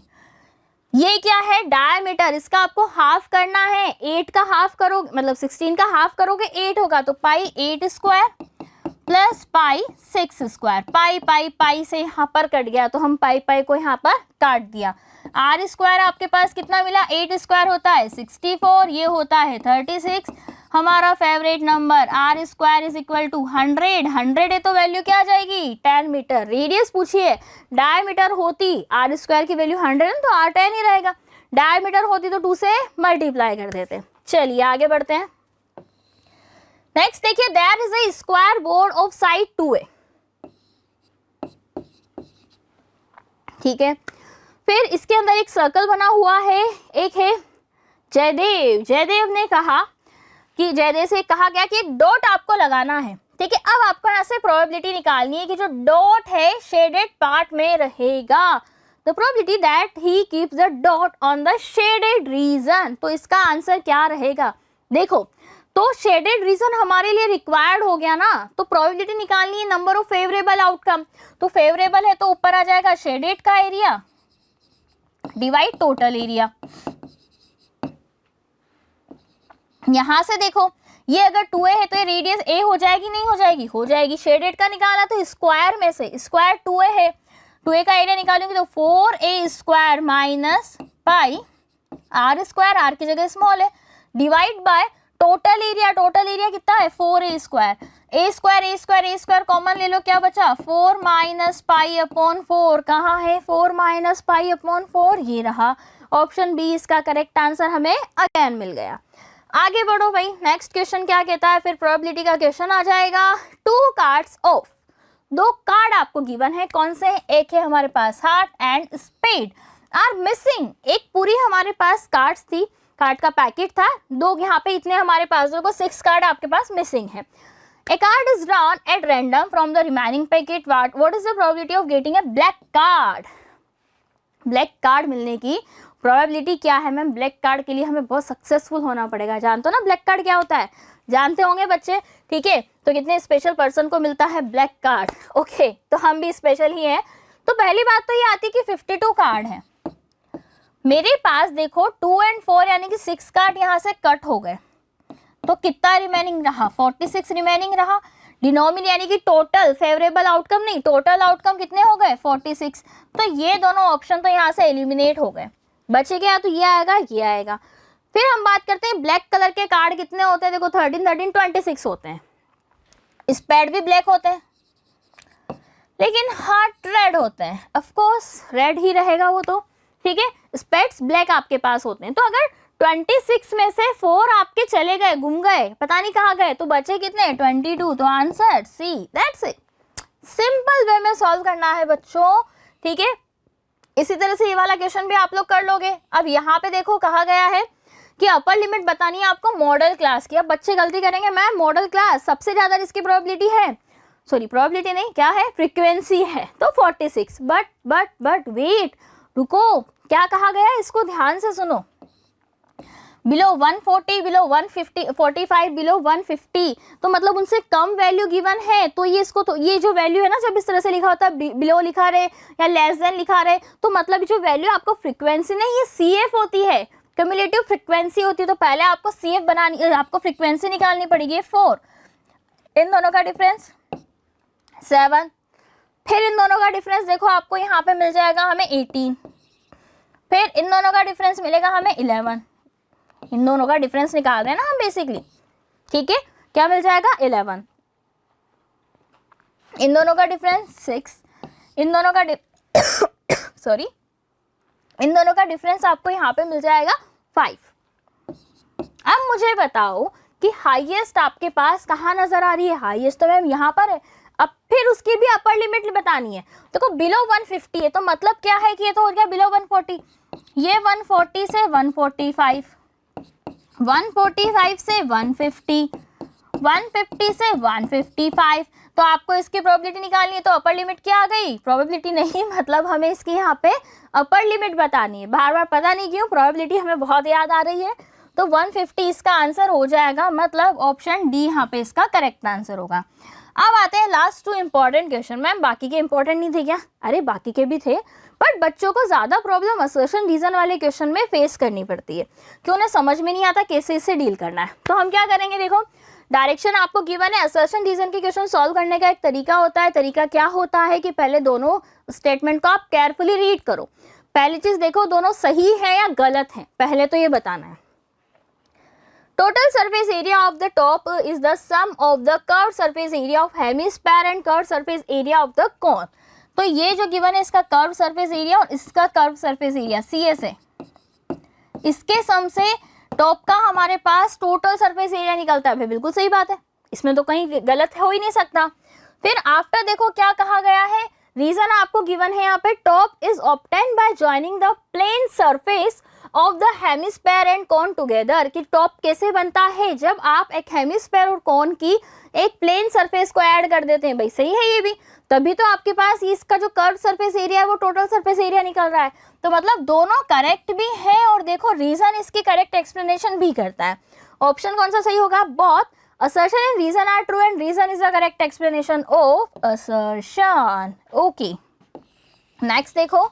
S1: ये क्या है, डायमीटर, इसका आपको हाफ करना है, 8 का हाफ करोगे मतलब 16 का हाफ करोगे 8 होगा, तो पाई 8 स्क्वायर प्लस पाई 6 स्क्वायर। पाई पाई पाई से यहाँ पर कट गया तो हम पाई पाई को यहाँ पर काट दिया। आर स्क्वायर आपके पास कितना मिला, 8 स्क्वायर होता है 64, ये होता है 36। हमारा favourite number r square is equal to 100। 100 है तो वैल्यू क्या आ जाएगी 10 मीटर। रेडियस पूछिए, डायमीटर होती आर स्क्वायर की वैल्यू 100 है तो आर 10 ही रहेगा, डायमीटर होती तो 2 से मल्टीप्लाई कर देते। चलिए आगे बढ़ते हैं। नेक्स्ट देखिए, there is a square board of side 2a, ठीक है। फिर इसके अंदर एक सर्कल बना हुआ है, एक है जयदेव। जयदेव ने कहा कि जयदेव से कहा गया कि एक डॉट आपको लगाना है, ठीक है, अब आपको यहाँ से प्रोबेबिलिटी निकालनी है कि जो डॉट है शेडेड पार्ट में रहेगा, the probability that he keeps the dot on the shaded region. तो इसका आंसर क्या रहेगा? देखो, तो शेडेड रीजन हमारे लिए रिक्वायर्ड हो गया ना, तो प्रोबेबिलिटी निकालनी है नंबर ऑफ फेवरेबल आउटकम। तो फेवरेबल है तो ऊपर आ जाएगा शेडेड का एरिया डिवाइड टोटल एरिया। यहां से देखो, ये अगर 2a है तो ये रेडियस a हो जाएगी, नहीं हो जाएगी? हो जाएगी। शेडेड का निकाला तो स्क्वायर में से, स्क्वायर 2a है, 2a का एरिया निकालूंगी तो 4a square minus pi r square, r की जगह स्मॉल है, divide by total area. Total area कितना है? 4a square, a square a square a square common ले लो, क्या बचा? 4 माइनस पाई अपॉन 4। कहाँ है 4 माइनस पाई अपॉन 4? ये रहा। ऑप्शन बी इसका करेक्ट आंसर हमें अगेन मिल गया। आगे बढ़ो भाई, नेक्स्ट क्वेश्चन क्या कहता है? फिर प्रोबेबिलिटी का क्वेश्चन आ जाएगा। 2 कार्ड्स ऑफ, 2 कार्ड आपको गिवन है, कौन से हैं? एक है हमारे पास heart and spade are missing. एक पूरी हमारे पास कार्ड्स थी, कार्ड का पैकेट था, 2 यहाँ पे इतने हमारे पास, देखो 6 कार्ड आपके पास मिसिंग है। A card is drawn at random from the remaining packet. What is the probability of getting a black card? Black card मिलने की प्रोबेबिलिटी क्या है मैम? ब्लैक कार्ड के लिए हमें बहुत सक्सेसफुल होना पड़ेगा। जानते हो ना ब्लैक कार्ड क्या होता है? जानते होंगे बच्चे, ठीक है? तो कितने स्पेशल पर्सन को मिलता है ब्लैक कार्ड? ओके, तो हम भी स्पेशल ही हैं। तो पहली बात तो ये आती है कि 52 कार्ड है मेरे पास। देखो 2 और 4 यानी कि 6 कार्ड यहाँ से कट हो गए, तो कितना रिमेनिंग रहा? 46 रिमेनिंग रहा। डिनोमिनेटर यानी कि टोटल, फेवरेबल आउटकम नहीं, टोटल आउटकम कितने हो गए? 46। तो ये दोनों ऑप्शन तो यहाँ से एलिमिनेट हो गए, बचे क्या? तो ये आएगा, ये आएगा। फिर हम बात करते हैं ब्लैक कलर के कार्ड कितने होते हैं? देखो 13 13 26 होते हैं। स्पेड भी ब्लैक होते हैं, लेकिन हार्ट रेड होते हैं। ऑफ कोर्स रेड ही रहेगा वो तो, ठीक है? स्पेड्स ब्लैक आपके पास होते हैं। तो अगर 26 में से 4 आपके चले गए, गुम गए, पता नहीं कहाँ गए, तो बचे कितने? 22। तो answer C, that's it. Simple way में सॉल्व करना है बच्चों, ठीक है? इसी तरह से ये वाला क्वेश्चन भी आप लोग कर लोगे। अब यहाँ पे देखो कहा गया है कि अपर लिमिट बतानी है आपको मॉडल क्लास की। अब बच्चे गलती करेंगे, मैम मॉडल क्लास सबसे ज्यादा इसकी प्रोबेबिलिटी है, सॉरी प्रोबेबिलिटी नहीं, क्या है? फ्रीक्वेंसी है, तो 46। बट वेट, रुको, क्या कहा गया है? इसको ध्यान से सुनो। बिलो 140, बिलो 150, 45, बिलो 150, तो मतलब उनसे कम वैल्यू गिवन है। तो ये इसको, तो ये जो वैल्यू है ना, जब इस तरह से लिखा होता है बिलो लिखा रहे या लेस देन लिखा रहे, तो मतलब जो वैल्यू आपको फ्रीक्वेंसी नहीं, ये CF होती है, क्यूमुलेटिव फ्रीक्वेंसी होती है। तो पहले आपको CF बनानी, आपको फ्रीक्वेंसी निकालनी पड़ेगी 4। इन दोनों का डिफरेंस 7। फिर इन दोनों का डिफरेंस देखो आपको यहाँ पे मिल जाएगा हमें 18। फिर इन दोनों का डिफरेंस मिलेगा हमें 11। इन दोनों का डिफरेंस निकाल रहे हैं ना हम बेसिकली, ठीक है? क्या मिल जाएगा? 11। इन दोनों का डिफरेंस 6। इन दोनों का सॉरी इन दोनों का डिफरेंस आपको यहाँ पे मिल जाएगा 5। अब मुझे बताओ कि हाईएस्ट आपके पास कहाँ नजर आ रही है? हाईएस्ट तो मैम यहाँ पर है। अब फिर उसकी भी अपर लिमिट बतानी है। देखो बिलो 150 है, तो मतलब क्या है कि ये तो हो गया बिलो 140, ये 140 से 145, 145 से 150, 150 से 155। तो आपको इसकी प्रोबेबिलिटी निकालनी है, तो अपर लिमिट क्या आ गई? प्रोबेबिलिटी नहीं, मतलब हमें इसकी यहाँ पे अपर लिमिट बतानी है। बार बार पता नहीं क्यों प्रोबेबिलिटी हमें बहुत याद आ रही है। तो 150 इसका आंसर हो जाएगा, मतलब ऑप्शन डी यहाँ पे इसका करेक्ट आंसर होगा। अब आते हैं लास्ट 2 इंपॉर्टेंट क्वेश्चन। मैम बाकी के इंपॉर्टेंट नहीं थे क्या? अरे बाकी के भी थे, बट बच्चों को ज्यादा प्रॉब्लम असर्शन रीजन वाले क्वेश्चन में फेस करनी पड़ती है, कि उन्हें समझ में नहीं आता कैसे इससे डील करना है। तो हम क्या करेंगे, देखो डायरेक्शन आपको गिवन है। असर्शन रीजन के क्वेश्चन सॉल्व करने का एक तरीका होता है। तरीका क्या होता है कि पहले दोनों स्टेटमेंट को आप केयरफुली रीड करो। पहली चीज देखो दोनों सही है या गलत है, पहले तो ये बताना है। Total surface area of the top is the sum of the curve surface area of hemisphere and curve surface area of the cone. तो ये जो गिवन है इसका कर्व सरफेस एरिया और इसका कर्व सरफेस एरिया CS है, इसके सम से टॉप का हमारे पास टोटल सरफेस एरिया निकलता है। बिल्कुल सही बात है, इसमें तो कहीं गलत हो ही नहीं सकता। फिर आफ्टर देखो क्या कहा गया है रीजन आपको गिवन है यहाँ पे, top is obtained by joining the plane surface of the hemisphere and cone together, कि टॉप कैसे बनता है जब आप एक हेमिस्फीयर और कोन की एक प्लेन सरफेस को ऐड कर देते हैं। भाई सही है ये भी, तभी तो आपके पास इसका जो कर्व सरफेस एरिया है वो टोटल सरफेस एरिया निकल रहा है। तो मतलब दोनों करेक्ट भी है और देखो रीजन इसकी करेक्ट एक्सप्लेनेशन भी करता है। ऑप्शन कौन सा सही होगा? Both assertion and reason are true and reason is the correct explanation of assertion. Okay, next देखो,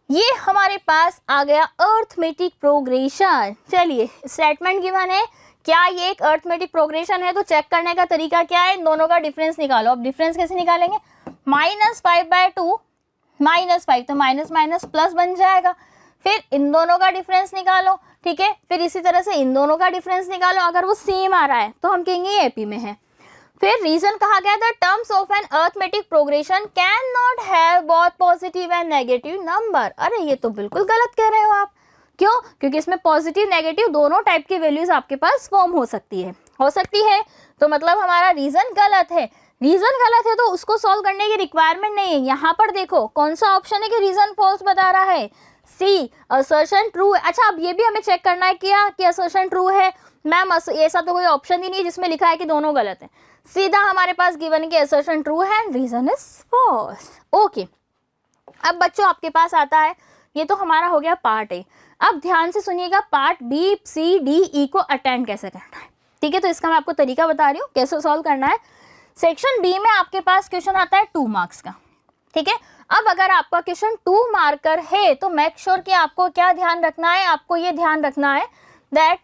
S1: ये हमारे पास आ गया अर्थमेटिक प्रोग्रेशन। चलिए स्टेटमेंट गिवन है, क्या ये एक अर्थमेटिक प्रोग्रेशन है? तो चेक करने का तरीका क्या है, इन दोनों का डिफरेंस निकालो। अब डिफरेंस कैसे निकालेंगे? -5/2 -5, तो माइनस माइनस प्लस बन जाएगा। फिर इन दोनों का डिफरेंस निकालो, ठीक है। फिर इसी तरह से इन दोनों का डिफरेंस निकालो, अगर वो सेम आ रहा है तो हम कहेंगे ये एपी में है। फिर रीजन कहा गया था, terms of an arithmetic progression can not have both positive and negative number. अरे ये तो बिल्कुल गलत कह रहे हो आप। क्यों? क्योंकि इसमें पॉजिटिव नेगेटिव दोनों टाइप की वैल्यूज आपके पास फॉर्म हो सकती है, तो मतलब हमारा रीजन गलत है। रीजन गलत है तो उसको सॉल्व करने की रिक्वायरमेंट नहीं है। यहाँ पर देखो कौन सा ऑप्शन है कि रीजन फॉल्स बता रहा है, सी असर्शन ट्रू है। अच्छा, अब ये भी हमें चेक करना है क्या कि असर्शन ट्रू है। मैम ऐसा तो कोई ऑप्शन ही नहीं है जिसमें लिखा है कि दोनों गलत है। सीधा हमारे पास गिवन कि असर्शन ट्रू है and reason is false. Okay, अब बच्चों आपके पास आता है, ये तो हमारा हो गया पार्ट ए। अब ध्यान से सुनिएगा, पार्ट बी, सी, डी, ई को अटेंड कैसे करना है, ठीक है। तो इसका मैं आपको तरीका बता रही हूँ कैसे सॉल्व करना है। सेक्शन बी में आपके पास क्वेश्चन आता है 2 मार्क्स का, ठीक है। अब अगर आपका क्वेश्चन 2 मार्कर है तो मेक श्योर कि आपको क्या ध्यान रखना है, आपको ये ध्यान रखना है दैट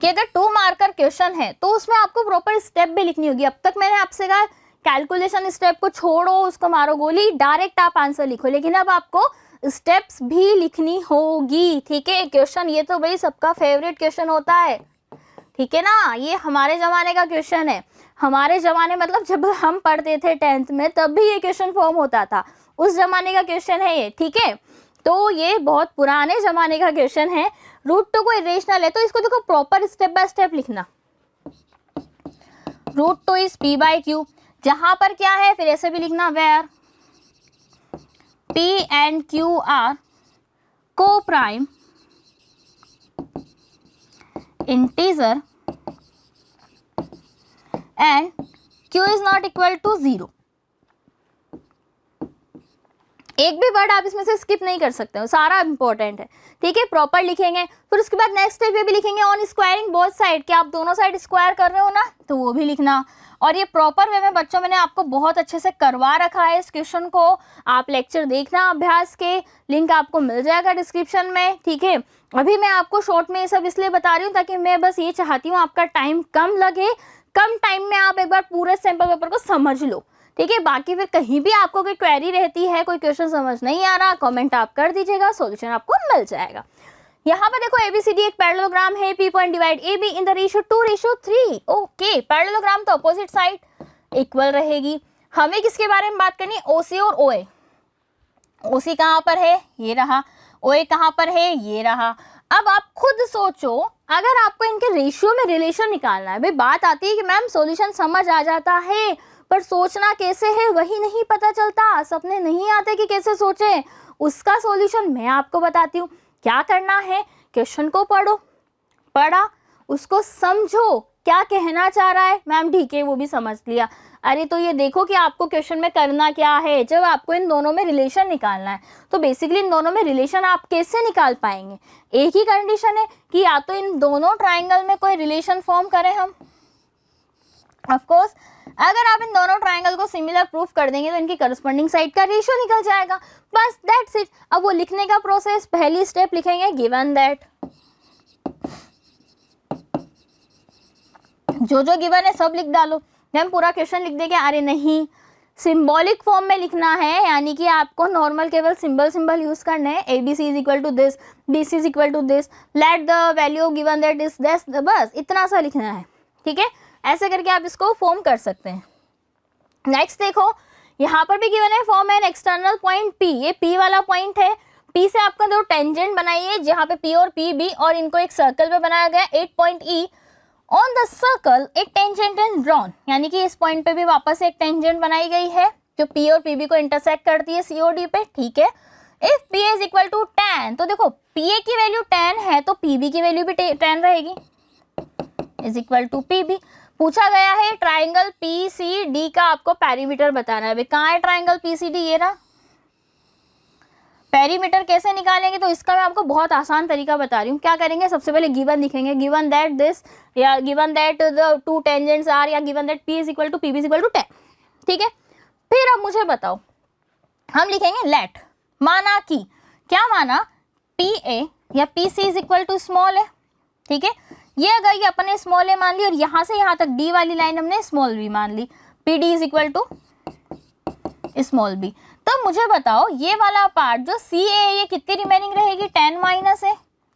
S1: कि अगर 2 मार्कर क्वेश्चन है तो उसमें आपको प्रॉपर स्टेप भी लिखनी होगी। अब तक मैंने आपसे कहा कैलकुलेशन स्टेप को छोड़ो, उसको मारो गोली, डायरेक्ट आप आंसर लिखो, लेकिन अब आपको स्टेप्स भी लिखनी होगी, ठीक है। क्वेश्चन ये तो भाई सबका फेवरेट क्वेश्चन होता है, ठीक है ना। ये हमारे जमाने का क्वेश्चन है, हमारे जमाने मतलब जब हम पढ़ते थे 10th में तब भी ये क्वेश्चन फॉर्म होता था, उस जमाने का क्वेश्चन है ये, ठीक है। तो ये बहुत पुराने जमाने का क्वेश्चन है। रूट टू को इरेशनल है तो इसको देखो प्रॉपर स्टेप बाय स्टेप लिखना। रूट टू इज p/q, जहां पर क्या है फिर ऐसे भी लिखना, where p and q are coprime integer and q is not equal to 0। एक भी वर्ड आप इसमें से स्किप नहीं कर सकते हो, सारा इंपॉर्टेंट है, ठीक है। प्रॉपर लिखेंगे। फिर उसके बाद नेक्स्ट स्टेप ये भी लिखेंगे ऑन स्क्वायरिंग बोथ साइड, कि आप दोनों साइड स्क्वायर कर रहे हो ना, तो वो भी लिखना। और ये प्रॉपर वे में बच्चों मैंने आपको बहुत अच्छे से करवा रखा है इस क्वेश्चन को। आप लेक्चर देखना अभ्यास के, लिंक आपको मिल जाएगा डिस्क्रिप्शन में, ठीक है। अभी मैं आपको शॉर्ट में ये सब इसलिए बता रही हूँ ताकि मैं बस ये चाहती हूँ आपका टाइम कम लगे, कम टाइम में आप एक बार पूरे सैंपल पेपर को समझ लो, ठीक है। बाकी फिर कहीं भी आपको कोई क्वेरी रहती है, कोई क्वेश्चन समझ नहीं आ रहा, कमेंट आप कर दीजिएगा, सॉल्यूशन आपको मिल जाएगा। यहाँ पर देखो ABCD एक पैरेललोग्राम है, P point divide AB in the ratio 2:3। Okay, parallelogram तो अपोजिट साइड इक्वल रहेगी। हमें किसके बारे में बात करनी है? OC और OA। OC कहाँ पर है? ये रहा। OA कहाँ पर है? ये रहा। अब आप खुद सोचो, अगर आपको इनके रेशियो में रिलेशन निकालना है, भाई बात आती है कि मैम सॉल्यूशन समझ आ जाता है पर सोचना कैसे है वही नहीं पता चलता, सपने नहीं आते कि कैसे सोचें। उसका सॉल्यूशन मैं आपको बताती हूँ। क्या करना है? क्वेश्चन को पढ़ा, उसको समझो क्या कहना चाह रहा है। मैम ठीक है, वो भी समझ लिया। अरे तो ये देखो कि आपको क्वेश्चन में करना क्या है। जब आपको इन दोनों में रिलेशन निकालना है तो बेसिकली इन दोनों में रिलेशन आप कैसे निकाल पाएंगे? एक ही कंडीशन है कि या तो इन दोनों ट्राइंगल में कोई रिलेशन फॉर्म करें हम। ऑफ कोर्स अगर आप इन दोनों ट्राइंगल को सिमिलर प्रूफ कर देंगे तो इनकी करस्पॉन्डिंग साइड का रेशियो निकल जाएगा, बस दैट्स इट। अब वो लिखने का प्रोसेस, पहली स्टेप लिखेंगे गिवन दैट, जो जो गिवन है सब लिख डालो। हम पूरा क्वेश्चन लिख देंगे? अरे नहीं, सिंबॉलिक फॉर्म में लिखना है, यानी कि आपको नॉर्मल केवल सिंबल यूज करने हैं। ABC is equal to this, BC is equal to this, let the value given that is this, बस इतना सा लिखना है, ठीक है। ऐसे करके आप इसको फॉर्म कर सकते हैं। नेक्स्ट देखो, यहाँ पर भी गिवन है form an external point P। ये P वाला पॉइंट है। P से आपका 2 टेंजेंट बनाइए जहाँ पे P और PB, और इनको एक सर्कल पे बनाया गया 8 point E। On the circle एक टेंजेंट इज ड्रॉन, यानी कि इस पॉइंट पे भी वापस एक टेंजेंट बनाई गई है जो P और PB को इंटरसेक्ट करती है COD पे, ठीक है। If PA is equal to 10, तो देखो PA की वैल्यू 10 है तो PB की वैल्यू भी 10 रहेगी, इज इक्वल टू PB। पूछा गया है ट्राइंगल PCD का आपको पेरीमीटर बताना है। भाई कहाँ है ट्राइंगल PCD, ये रहा। पेरीमीटर कैसे निकालेंगे, तो इसका मैं आपको बहुत आसान तरीका बता रही हूँ। क्या करेंगे, सबसे पहले गिवन लिखेंगे, गिवन दैट दिस, या given that the two tangents are, या given that P is equal to PB is equal to 10, ठीक है। फिर अब मुझे बताओ, हम लिखेंगे लेट, माना कि, क्या माना, PA या PC is equal to small है, ठीक है। ये अगर ये अपने स्मॉल ए मान ली और यहाँ से यहाँ तक D वाली लाइन हमने स्मॉल b मान ली, PD is equal to small b। तो मुझे बताओ ये वाला पार्ट जो CA ये कितनी रिमेनिंग रहेगी, 10 माइनस A,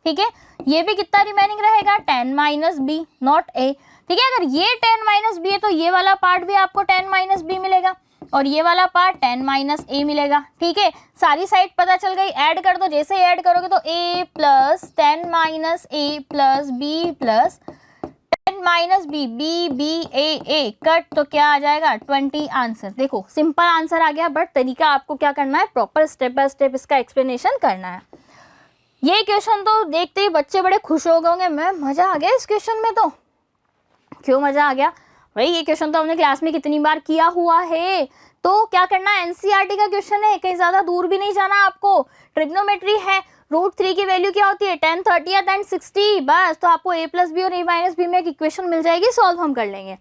S1: ठीक है। ये भी कितना रिमेनिंग रहेगा, 10 माइनस B, नॉट A, ठीक है। अगर ये 10 माइनस B है तो ये वाला पार्ट भी आपको 10 माइनस B मिलेगा और ये वाला पार्ट 10 माइनस A मिलेगा, ठीक है। सारी साइड पता चल गई, ऐड कर दो, जैसे ही ऐड करोगे तो A plus 10 minus A plus B plus 10 minus B, B B A cut, तो क्या आ जाएगा 20 आंसर। देखो सिंपल आंसर आ गया, बट तरीका आपको क्या करना है, प्रॉपर स्टेप बाय स्टेप इसका एक्सप्लेनेशन करना है। ये क्वेश्चन तो देखते ही बच्चे बड़े खुश हो गए होंगे, मैम मजा आ गया इस क्वेश्चन में। तो क्यों मजा आ गया भाई, ये क्वेश्चन तो हमने क्लास में कितनी बार किया हुआ है। तो क्या करना है, NCERT का क्वेश्चन है, कहीं ज्यादा दूर भी नहीं जाना आपको। ट्रिग्नोमेट्री है, √3 की वैल्यू क्या होती है, 10, 30 एंड 60, बस। तो आपको A प्लस बी और A माइनस बी में एक इक्वेशन मिल जाएगी, सॉल्व हम कर लेंगे।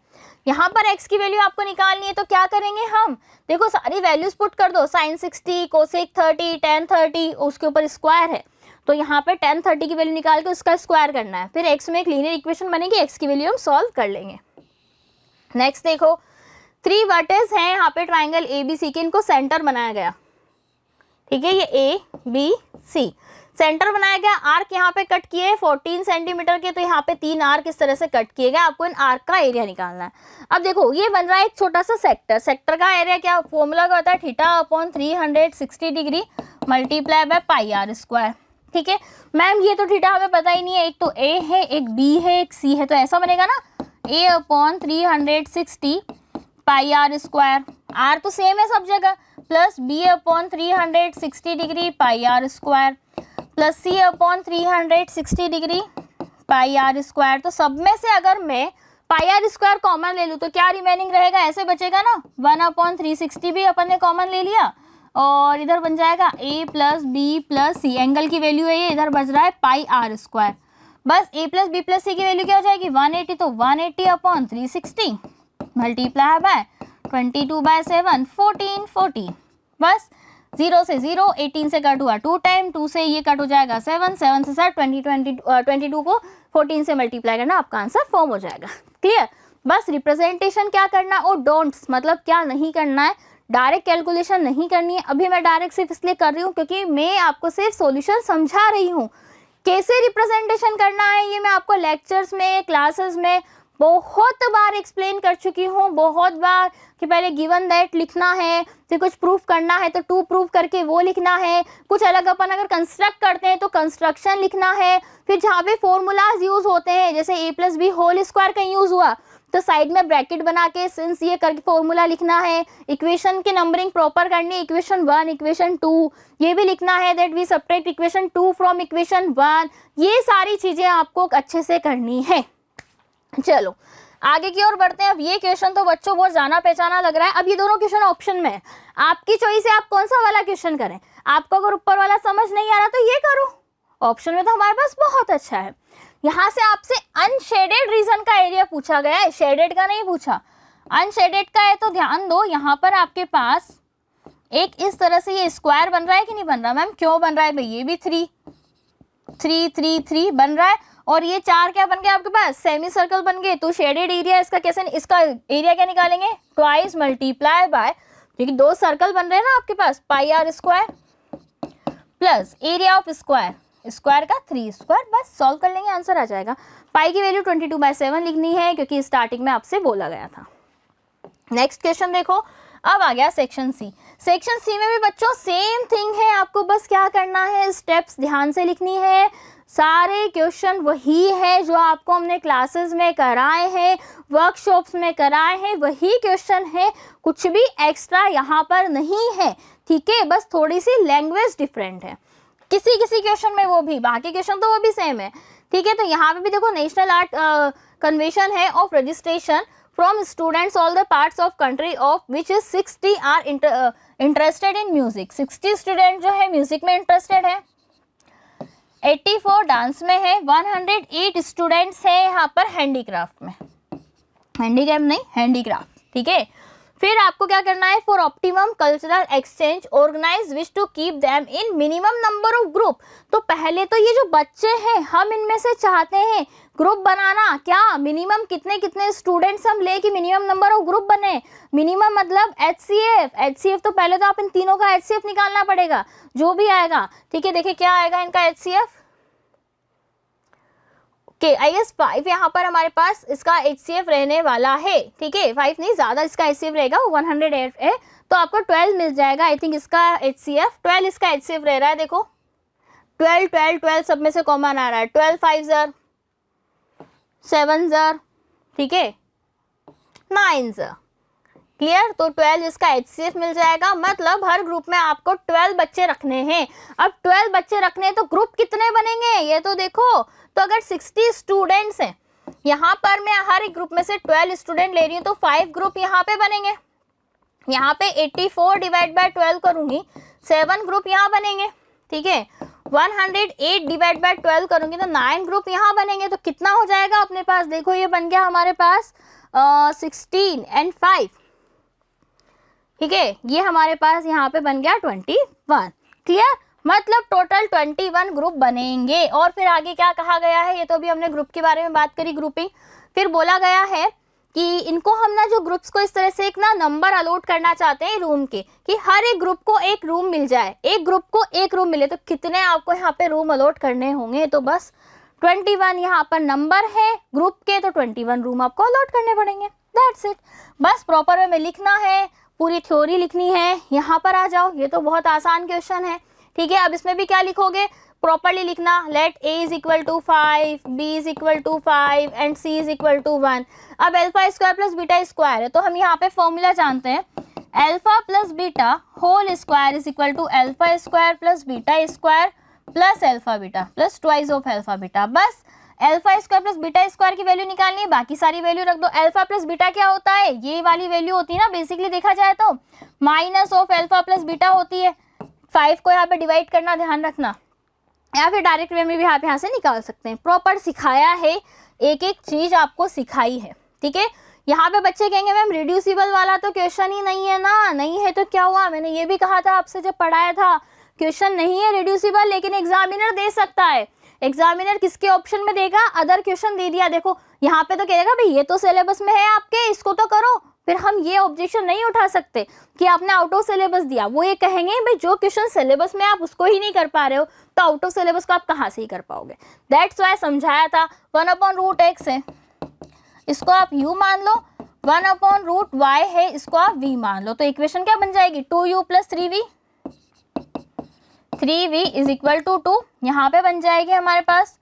S1: यहाँ पर x की वैल्यू आपको निकालनी है, तो क्या करेंगे हम, देखो सारी वैल्यूज पुट कर दो, sin 60, cosec 30, tan 30, उसके ऊपर स्क्वायर है, तो यहाँ पे tan 30 की वैल्यू निकाल के उसका स्क्वायर करना है। फिर x में एक लीनियर इक्वेशन बनेगी, x की वैल्यू हम सॉल्व कर लेंगे। नेक्स्ट देखो, 3 वर्टेक्स हैं यहाँ पे ट्राइंगल ABC के, इनको सेंटर बनाया गया, ठीक है। ये ABC सेंटर बनाया गया, आर्क यहाँ पे कट किए 14 सेंटीमीटर के, तो यहाँ पे 3 आर्क इस तरह से कट किए गए। आपको इन आर्क का एरिया निकालना है। अब देखो ये बन रहा है एक छोटा सा सेक्टर, सेक्टर का एरिया क्या फॉर्मूला का होता है, θ/360 degree multiply by pi r square, ठीक है। मैम ये तो थीटा हमें पता ही नहीं है, एक तो A है, एक B है, एक C है, तो ऐसा बनेगा ना A/360 pi r square, r तो सेम है सब जगह, plus B/360 degree pi r square plus C/360 degree pi r square. तो सब में से अगर मैं पाई आर स्क्वायर कॉमन ले लूँ तो क्या रिमेनिंग रहेगा, ऐसे बचेगा ना, 1/360 भी अपन ने कॉमन ले लिया और इधर बन जाएगा A plus B plus C, angle की वैल्यू है ये, इधर बच रहा है पाई आर स्क्वायर। बस A plus B plus C की वैल्यू क्या हो जाएगी 180, तो 180/360 मल्टीप्लाई बाय 22/7, 14, बस 0 से 0, 18 से कट हुआ 2 टाइम, 2 से ये कट हो जाएगा 7, 7 से 7, 22 को 14 से मल्टीप्लाई करना, आपका आंसर फॉर्म हो जाएगा। क्लियर, बस रिप्रेजेंटेशन क्या करना और डोंट्स मतलब क्या नहीं करना है, डायरेक्ट कैलकुलेशन नहीं करनी है। अभी मैं डायरेक्ट सिर्फ इसलिए कर रही हूँ क्योंकि मैं आपको सिर्फ सॉल्यूशन समझा रही हूँ, कैसे रिप्रेजेंटेशन करना है ये मैं आपको लेक्चर्स में, क्लासेस में बहुत बार एक्सप्लेन कर चुकी हूँ, बहुत बार, कि पहले गिवन दैट लिखना है, फिर कुछ प्रूफ करना है तो टू प्रूफ करके वो लिखना है, कुछ अलग अपन अगर कंस्ट्रक्ट करते हैं तो कंस्ट्रक्शन लिखना है, फिर जहाँ पे फॉर्मूलाज यूज होते हैं जैसे A plus b whole square का यूज हुआ तो साइड में ब्रैकेट बना के सिंस ये करके फॉर्मूला लिखना है, इक्वेशन की नंबरिंग प्रॉपर करनी है, इक्वेशन 1, इक्वेशन 2 ये भी लिखना है, that we subtract equation 2 from equation 1, ये सारी चीजें आपको अच्छे से करनी है। चलो आगे की ओर बढ़ते हैं। अब ये क्वेश्चन तो बच्चों बहुत जाना पहचाना लग रहा है। अब ये दोनों क्वेश्चन ऑप्शन में है, आपकी चॉइस है आप कौन सा वाला क्वेश्चन करें। आपको अगर ऊपर वाला समझ नहीं आ रहा तो ये करो, ऑप्शन में तो हमारे पास बहुत अच्छा है। यहाँ से आपसे अनशेडेड रीजन का एरिया पूछा गया है, शेडेड का नहीं पूछा, अनशेडेड का है। तो ध्यान दो यहाँ पर आपके पास एक इस तरह से ये स्क्वायर बन रहा है कि नहीं बन रहा, मैम क्यों बन रहा है भाई, ये भी 3 3 3 3 बन रहा है और ये 4 क्या बन गया आपके पास, सेमी सर्कल बन गए। तो शेडेड एरिया इसका कैसे, इसका एरिया क्या निकालेंगे, ट्वाइस मल्टीप्लाई बाय, क्योंकि 2 सर्कल बन रहे हैं ना आपके पास, pi r square plus area of square, square का 3 स्क्वायर, बस सॉल्व कर लेंगे आंसर आ जाएगा। पाई की वैल्यू 22/7 लिखनी है क्योंकि स्टार्टिंग में आपसे बोला गया था। नेक्स्ट क्वेश्चन देखो, अब आ गया सेक्शन सी। सेक्शन सी में भी बच्चों सेम थिंग है, आपको बस क्या करना है, स्टेप्स ध्यान से लिखनी है। सारे क्वेश्चन वही है जो आपको हमने क्लासेस में कराए हैं, वर्कशॉप्स में कराए हैं, वही क्वेश्चन है, कुछ भी एक्स्ट्रा यहाँ पर नहीं है, ठीक है। बस थोड़ी सी लैंग्वेज डिफरेंट है किसी किसी क्वेश्चन में, वो भी बाकी क्वेश्चन तो वो भी सेम है, ठीक है। तो यहाँ पे भी देखो नेशनल आर्ट कन्वेंशन है of registration from students all the parts of country of which is 60 are interested in music. 60 student जो है म्यूजिक में इंटरेस्टेड है, 84 डांस में है, 108 स्टूडेंट्स है यहाँ पर हैंडीक्राफ्ट में, हैंडीक्राफ्ट नहीं हैंडीक्राफ्ट, ठीक है। फिर आपको क्या करना है, for optimum cultural exchange organise wish to keep them in minimum number of group. तो पहले तो ये जो बच्चे हैं हम इनमें से चाहते हैं ग्रुप बनाना, क्या मिनिमम कितने कितने स्टूडेंट्स हम ले कि मिनिमम नंबर ऑफ ग्रुप बने। मिनिमम मतलब HCF तो पहले तो आप इन तीनों का HCF निकालना पड़ेगा जो भी आएगा, ठीक है। देखिए क्या आएगा इनका HCF, ओके आई गेस 5 यहाँ पर हमारे पास इसका HCF रहने वाला है, ठीक है। 5 नहीं ज़्यादा इसका HCF रहेगा, वो 108 है, तो आपको 12 मिल जाएगा आई थिंक इसका HCF। 12 इसका HCF रह रहा है, देखो 12 सब में से कॉमन आ रहा है, 12 5 ज़र 7 ज़र, ठीक है, 9 ज़र, क्लियर। तो 12 इसका HCF मिल जाएगा, मतलब हर ग्रुप में आपको 12 बच्चे रखने हैं। अब 12 बच्चे रखने हैं तो ग्रुप कितने बनेंगे ये तो देखो, तो अगर 60 स्टूडेंट्स हैं यहाँ पर, मैं हर एक ग्रुप में से 12 स्टूडेंट ले रही हूँ, तो 5 ग्रुप यहाँ पे बनेंगे। यहाँ पे 84 डिवाइड बाय 12 करूँगी, 7 ग्रुप यहाँ बनेंगे, ठीक है। 108 डिवाइड बाय 12 करूँगी तो 9 ग्रुप यहाँ बनेंगे। तो कितना हो जाएगा अपने पास, देखो ये बन गया हमारे पास 16 and 5, ठीक है। ये हमारे पास यहाँ पे बन गया 21, क्लियर। मतलब टोटल 21 ग्रुप बनेंगे। और फिर आगे क्या कहा गया है, ये तो अभी हमने ग्रुप के बारे में बात करी, ग्रुपिंग। फिर बोला गया है कि इनको हम ना जो ग्रुप्स को इस तरह से एक ना नंबर अलॉट करना चाहते हैं रूम के, कि हर एक ग्रुप को एक रूम मिल जाए, एक ग्रुप को एक रूम मिले। तो कितने आपको यहाँ पे रूम अलॉट करने होंगे, तो बस 21 यहाँ पर नंबर है ग्रुप के, तो 21 रूम आपको अलॉट करने पड़ेंगे, दैट्स इट। बस प्रॉपर वे में लिखना है, पूरी थ्योरी लिखनी है। यहाँ पर आ जाओ, ये तो बहुत आसान क्वेश्चन है, ठीक है। अब इसमें भी क्या लिखोगे, प्रॉपरली लिखना, let A is equal to 5, B is equal to 5 and C is equal to 1। अब alpha square plus beta square है, तो हम यहाँ पे फॉर्मूला जानते हैं, alpha plus beta whole square is equal to alpha square plus beta square plus alpha beta plus twice of alpha beta. बस alpha square plus beta square की value निकालनी है, बाकी सारी वैल्यू रख दो। अल्फा प्लस बीटा क्या होता है, ये वाली वैल्यू होती है ना, बेसिकली देखा जाए तो minus of alpha plus beta होती है। 5 को यहाँ पे डिवाइड करना ध्यान रखना, या फिर डायरेक्ट वे में भी आप यहाँ से निकाल सकते हैं। प्रॉपर सिखाया है, एक एक चीज आपको सिखाई है, ठीक है। यहाँ पे बच्चे कहेंगे मैम रिड्यूसिबल वाला तो क्वेश्चन ही नहीं है ना, नहीं है तो क्या हुआ, मैंने ये भी कहा था आपसे जब पढ़ाया था, क्वेश्चन नहीं है रिड्यूसिबल, लेकिन एग्जामिनर दे सकता है। एग्जामिनर किसके ऑप्शन में देगा, अदर क्वेश्चन दे दिया, देखो यहाँ पे तो कहेगा भाई ये तो सिलेबस में है आपके, इसको तो करो। फिर हम ये ऑब्जेक्शन नहीं उठा सकते कि आपने आउट ऑफ सिलेबस दिया। वो ये कहेंगे भाई जो क्वेश्चन सिलेबस में आप उसको ही नहीं कर पा रहे हो, तो आउट ऑफ सिलेबस को आप कहाँ से ही कर पाओगे। दैट्स वाई समझाया था 1/√x है, इसको आप u मान लो, 1/√y है, इसको आप v मान लो। तो इक्वेशन क्या बन जाएगी, 2u + 3v, 3v is equal to 2। यहाँ पे बन जाएगी हमारे पास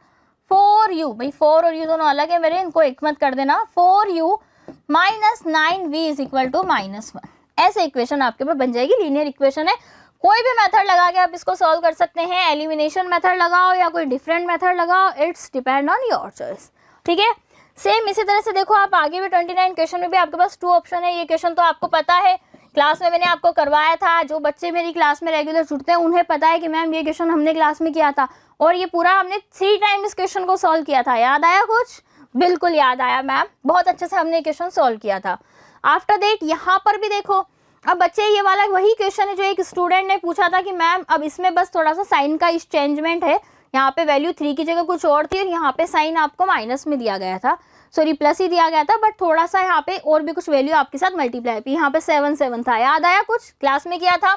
S1: 4u, भाई 4 और u दोनों अलग है मेरे, इनको एक मत कर देना, 4u - 9v is equal to -1। ऐसे इक्वेशन आपके पास बन जाएगी, लीनियर इक्वेशन है। कोई भी मेथड लगा के आप इसको सॉल्व कर सकते हैं, एलिमिनेशन मेथड लगाओ या कोई डिफरेंट मेथड लगाओ, it's depend on your choice, ठीक है। सेम इसी तरह से देखो आप आगे भी 29 क्वेश्चन में भी आपके पास 2 ऑप्शन है। ये क्वेश्चन तो आपको पता है, क्लास में मैंने आपको करवाया था, जो बच्चे मेरी क्लास में रेगुलर जुड़ते हैं उन्हें पता है कि मैम ये क्वेश्चन हमने क्लास में किया था, और ये पूरा हमने 3 टाइम इस क्वेश्चन को सॉल्व किया था। याद आया कुछ, बिल्कुल याद आया मैम, बहुत अच्छे से हमने क्वेश्चन सॉल्व किया था। आफ्टर दैट यहाँ पर भी देखो, अब बच्चे ये वाला वही क्वेश्चन है जो एक स्टूडेंट ने पूछा था कि मैम अब इसमें बस थोड़ा सा साइन का एक्सचेंजमेंट है, यहाँ पे वैल्यू 3 की जगह कुछ और थी और यहाँ पे साइन आपको माइनस में दिया गया था, सॉरी प्लस ही दिया गया था, बट थोड़ा सा यहाँ पे और भी कुछ वैल्यू आपके साथ मल्टीप्लाई हुई, यहाँ पे 7 था। याद आया कुछ, क्लास में किया था,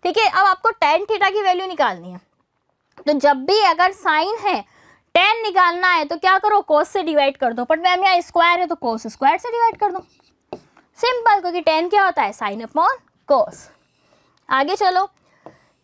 S1: ठीक है। अब आपको tan थीटा की वैल्यू निकालनी है, तो जब भी अगर साइन है tan निकालना है तो क्या करो, cos से डिवाइड कर दो, बट मैम यहाँ स्क्वायर है तो cos स्क्वायर से डिवाइड कर दो, सिंपल, क्योंकि tan क्या होता है, साइन अपॉन कोस। आगे चलो,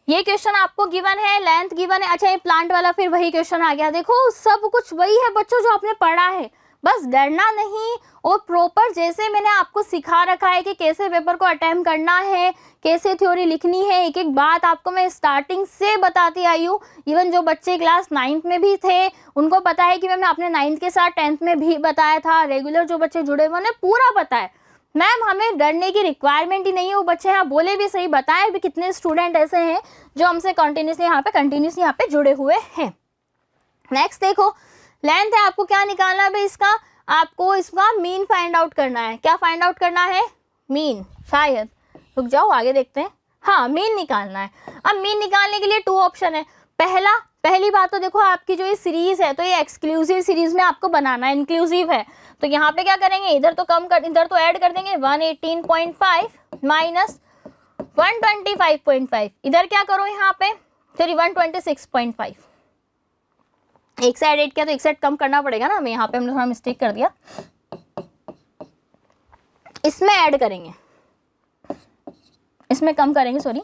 S1: ये क्वेश्चन आपको गिवन है, लेंथ गिवन है। अच्छा, ये प्लांट वाला फिर वही क्वेश्चन आ गया। देखो सब कुछ वही है बच्चों जो आपने पढ़ा है, बस डरना नहीं और प्रॉपर जैसे मैंने आपको सिखा रखा है कि कैसे पेपर को अटेम्प्ट करना है, कैसे थ्योरी लिखनी है, एक एक बात आपको मैं स्टार्टिंग से बताती आई हूँ। इवन जो बच्चे क्लास 9th में भी थे उनको पता है कि मैम आपने 9th के साथ 10th में भी बताया था। रेगुलर जो बच्चे जुड़े हुए उन्हें पूरा पता है। मैम हमें डरने की रिक्वायरमेंट ही नहीं है। वो बच्चे यहाँ बोले भी सही, बताए भी कितने स्टूडेंट ऐसे हैं जो हमसे कंटिन्यूसली यहाँ पे जुड़े हुए हैं। नेक्स्ट देखो, लेंथ है, आपको क्या निकालना है भाई इसका, आपको इसका मीन फाइंड आउट करना है। क्या फाइंड आउट करना है, मीन, शायद रुक जाओ आगे देखते हैं। हाँ, मीन निकालना है। अब मीन निकालने के लिए 2 ऑप्शन है। पहली बात तो देखो, आपकी जो ये सीरीज है तो ये एक्सक्लूसिव सीरीज में आपको बनाना है, इंक्लूसिव है। तो यहाँ पे क्या करेंगे, इधर तो इधर तो ऐड कर देंगे 118.5 माइनस 125.5, इधर क्या करो यहाँ पे फिर 126.5। एक साइड ऐड किया तो एक साइड कम करना पड़ेगा ना हमें, यहाँ पे हमने थोड़ा मिस्टेक कर दिया। इसमें ऐड करेंगे, इसमें कम करेंगे, सॉरी।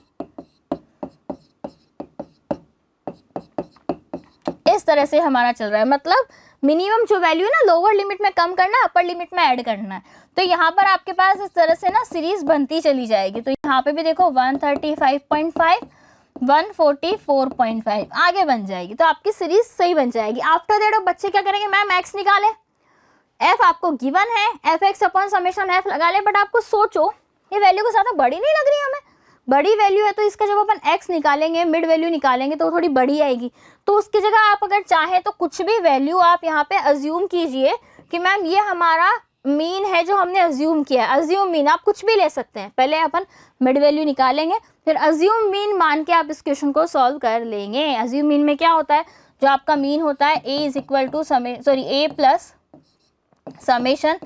S1: इस तरह से हमारा चल रहा है, मतलब मिनिमम जो वैल्यू है ना लोअर लिमिट में कम करना है, अपर लिमिट में ऐड करना है। तो यहाँ पर आपके पास इस तरह से ना सीरीज बनती चली जाएगी। तो यहाँ पे भी देखो 135.5 144.5 आगे बन जाएगी, तो आपकी सीरीज सही बन जाएगी। आफ्टर दैट बच्चे क्या करेंगे, मैम एक्स निकाले, एफ आपको गिवन है, F x upon summation F लगा ले। बट आपको सोचो ये वैल्यू को ज़्यादा बड़ी नहीं लग रही है हमें, बड़ी वैल्यू है तो इसका जब अपन x निकालेंगे, मिड वैल्यू निकालेंगे तो थोड़ी बड़ी आएगी। तो उसकी जगह आप अगर चाहें तो कुछ भी वैल्यू आप यहाँ पे अज्यूम कीजिए कि मैम ये हमारा मीन है जो हमने अज्यूम किया है। अज्यूम मीन आप कुछ भी ले सकते हैं, पहले अपन मिड वैल्यू निकालेंगे फिर अज्यूम मीन मान के आप इस क्वेश्चन को सॉल्व कर लेंगे। अज्यूम मीन में क्या होता है, जो आपका मीन होता है a is equal to a plus summation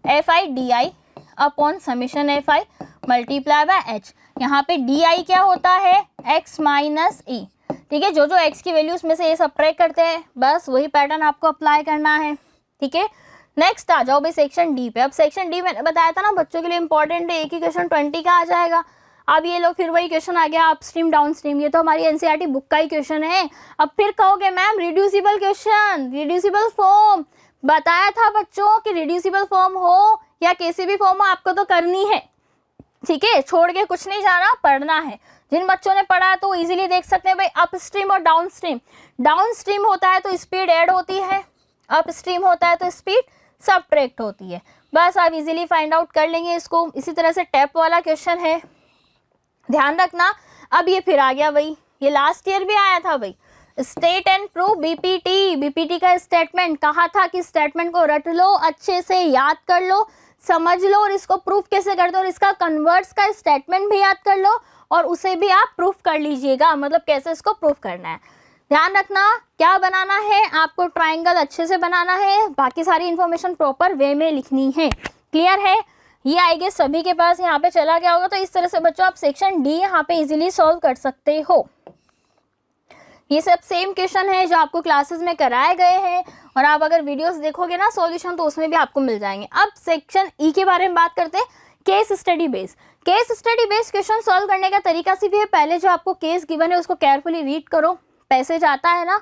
S1: f i d i upon summation f i multiply by h. यहाँ पे डी आई क्या होता है, x माइनस ई। ठीक है, जो जो x की वैल्यू उसमें से ये सब्ट्रैक्ट करते हैं, बस वही पैटर्न आपको अप्लाई करना है। ठीक है, नेक्स्ट आ जाओ भाई सेक्शन डी पे। अब सेक्शन डी मैंने बताया था ना बच्चों के लिए इंपॉर्टेंट है, एक ही क्वेश्चन 20 का आ जाएगा। अब ये लो फिर वही क्वेश्चन आ गया अपस्ट्रीम डाउनस्ट्रीम, ये तो हमारी एनसीईआरटी बुक का ही क्वेश्चन है। अब फिर कहोगे ma'am reducible question, reducible form, बताया था बच्चों कि रिड्यूसिबल फॉर्म हो या किसी भी फॉर्म हो आपको तो करनी है। ठीक है, छोड़ के कुछ नहीं जाना, पढ़ना है। जिन बच्चों ने पढ़ा है तो इजीली देख सकते हैं भाई अपस्ट्रीम और डाउनस्ट्रीम। डाउनस्ट्रीम होता है तो स्पीड ऐड होती है, अपस्ट्रीम होता है तो स्पीड सबट्रैक्ट होती है। बस आप इजीली फाइंड आउट कर लेंगे इसको। इसी तरह से टैप वाला क्वेश्चन है, ध्यान रखना। अब ये फिर आ गया भाई, ये लास्ट ईयर भी आया था भाई, state and prove BPT. BPT का स्टेटमेंट कहा था कि स्टेटमेंट को रट लो, अच्छे से याद कर लो, समझ लो और इसको प्रूफ कैसे करते हो, और इसका कन्वर्ट्स का स्टेटमेंट भी याद कर लो और उसे भी आप प्रूफ कर लीजिएगा, मतलब कैसे इसको प्रूफ करना है। ध्यान रखना क्या बनाना है, आपको ट्राइंगल अच्छे से बनाना है, बाकी सारी इन्फॉर्मेशन प्रॉपर वे में लिखनी है। क्लियर है, ये आई गेस सभी के पास यहाँ पे चला गया होगा। तो इस तरह से बच्चों आप सेक्शन डी यहाँ पे इजीली सॉल्व कर सकते हो। ये सब सेम क्वेश्चन है जो आपको क्लासेस में कराए गए हैं, और आप अगर वीडियोस देखोगे ना सॉल्यूशन तो उसमें भी आपको मिल जाएंगे। अब सेक्शन ई के बारे में बात करते हैं, case study base. Case study base question solve करने का तरीका सिर्फ है, पहले जो आपको केस गिवन है उसको केयरफुली रीड करो, पैसेज आता है ना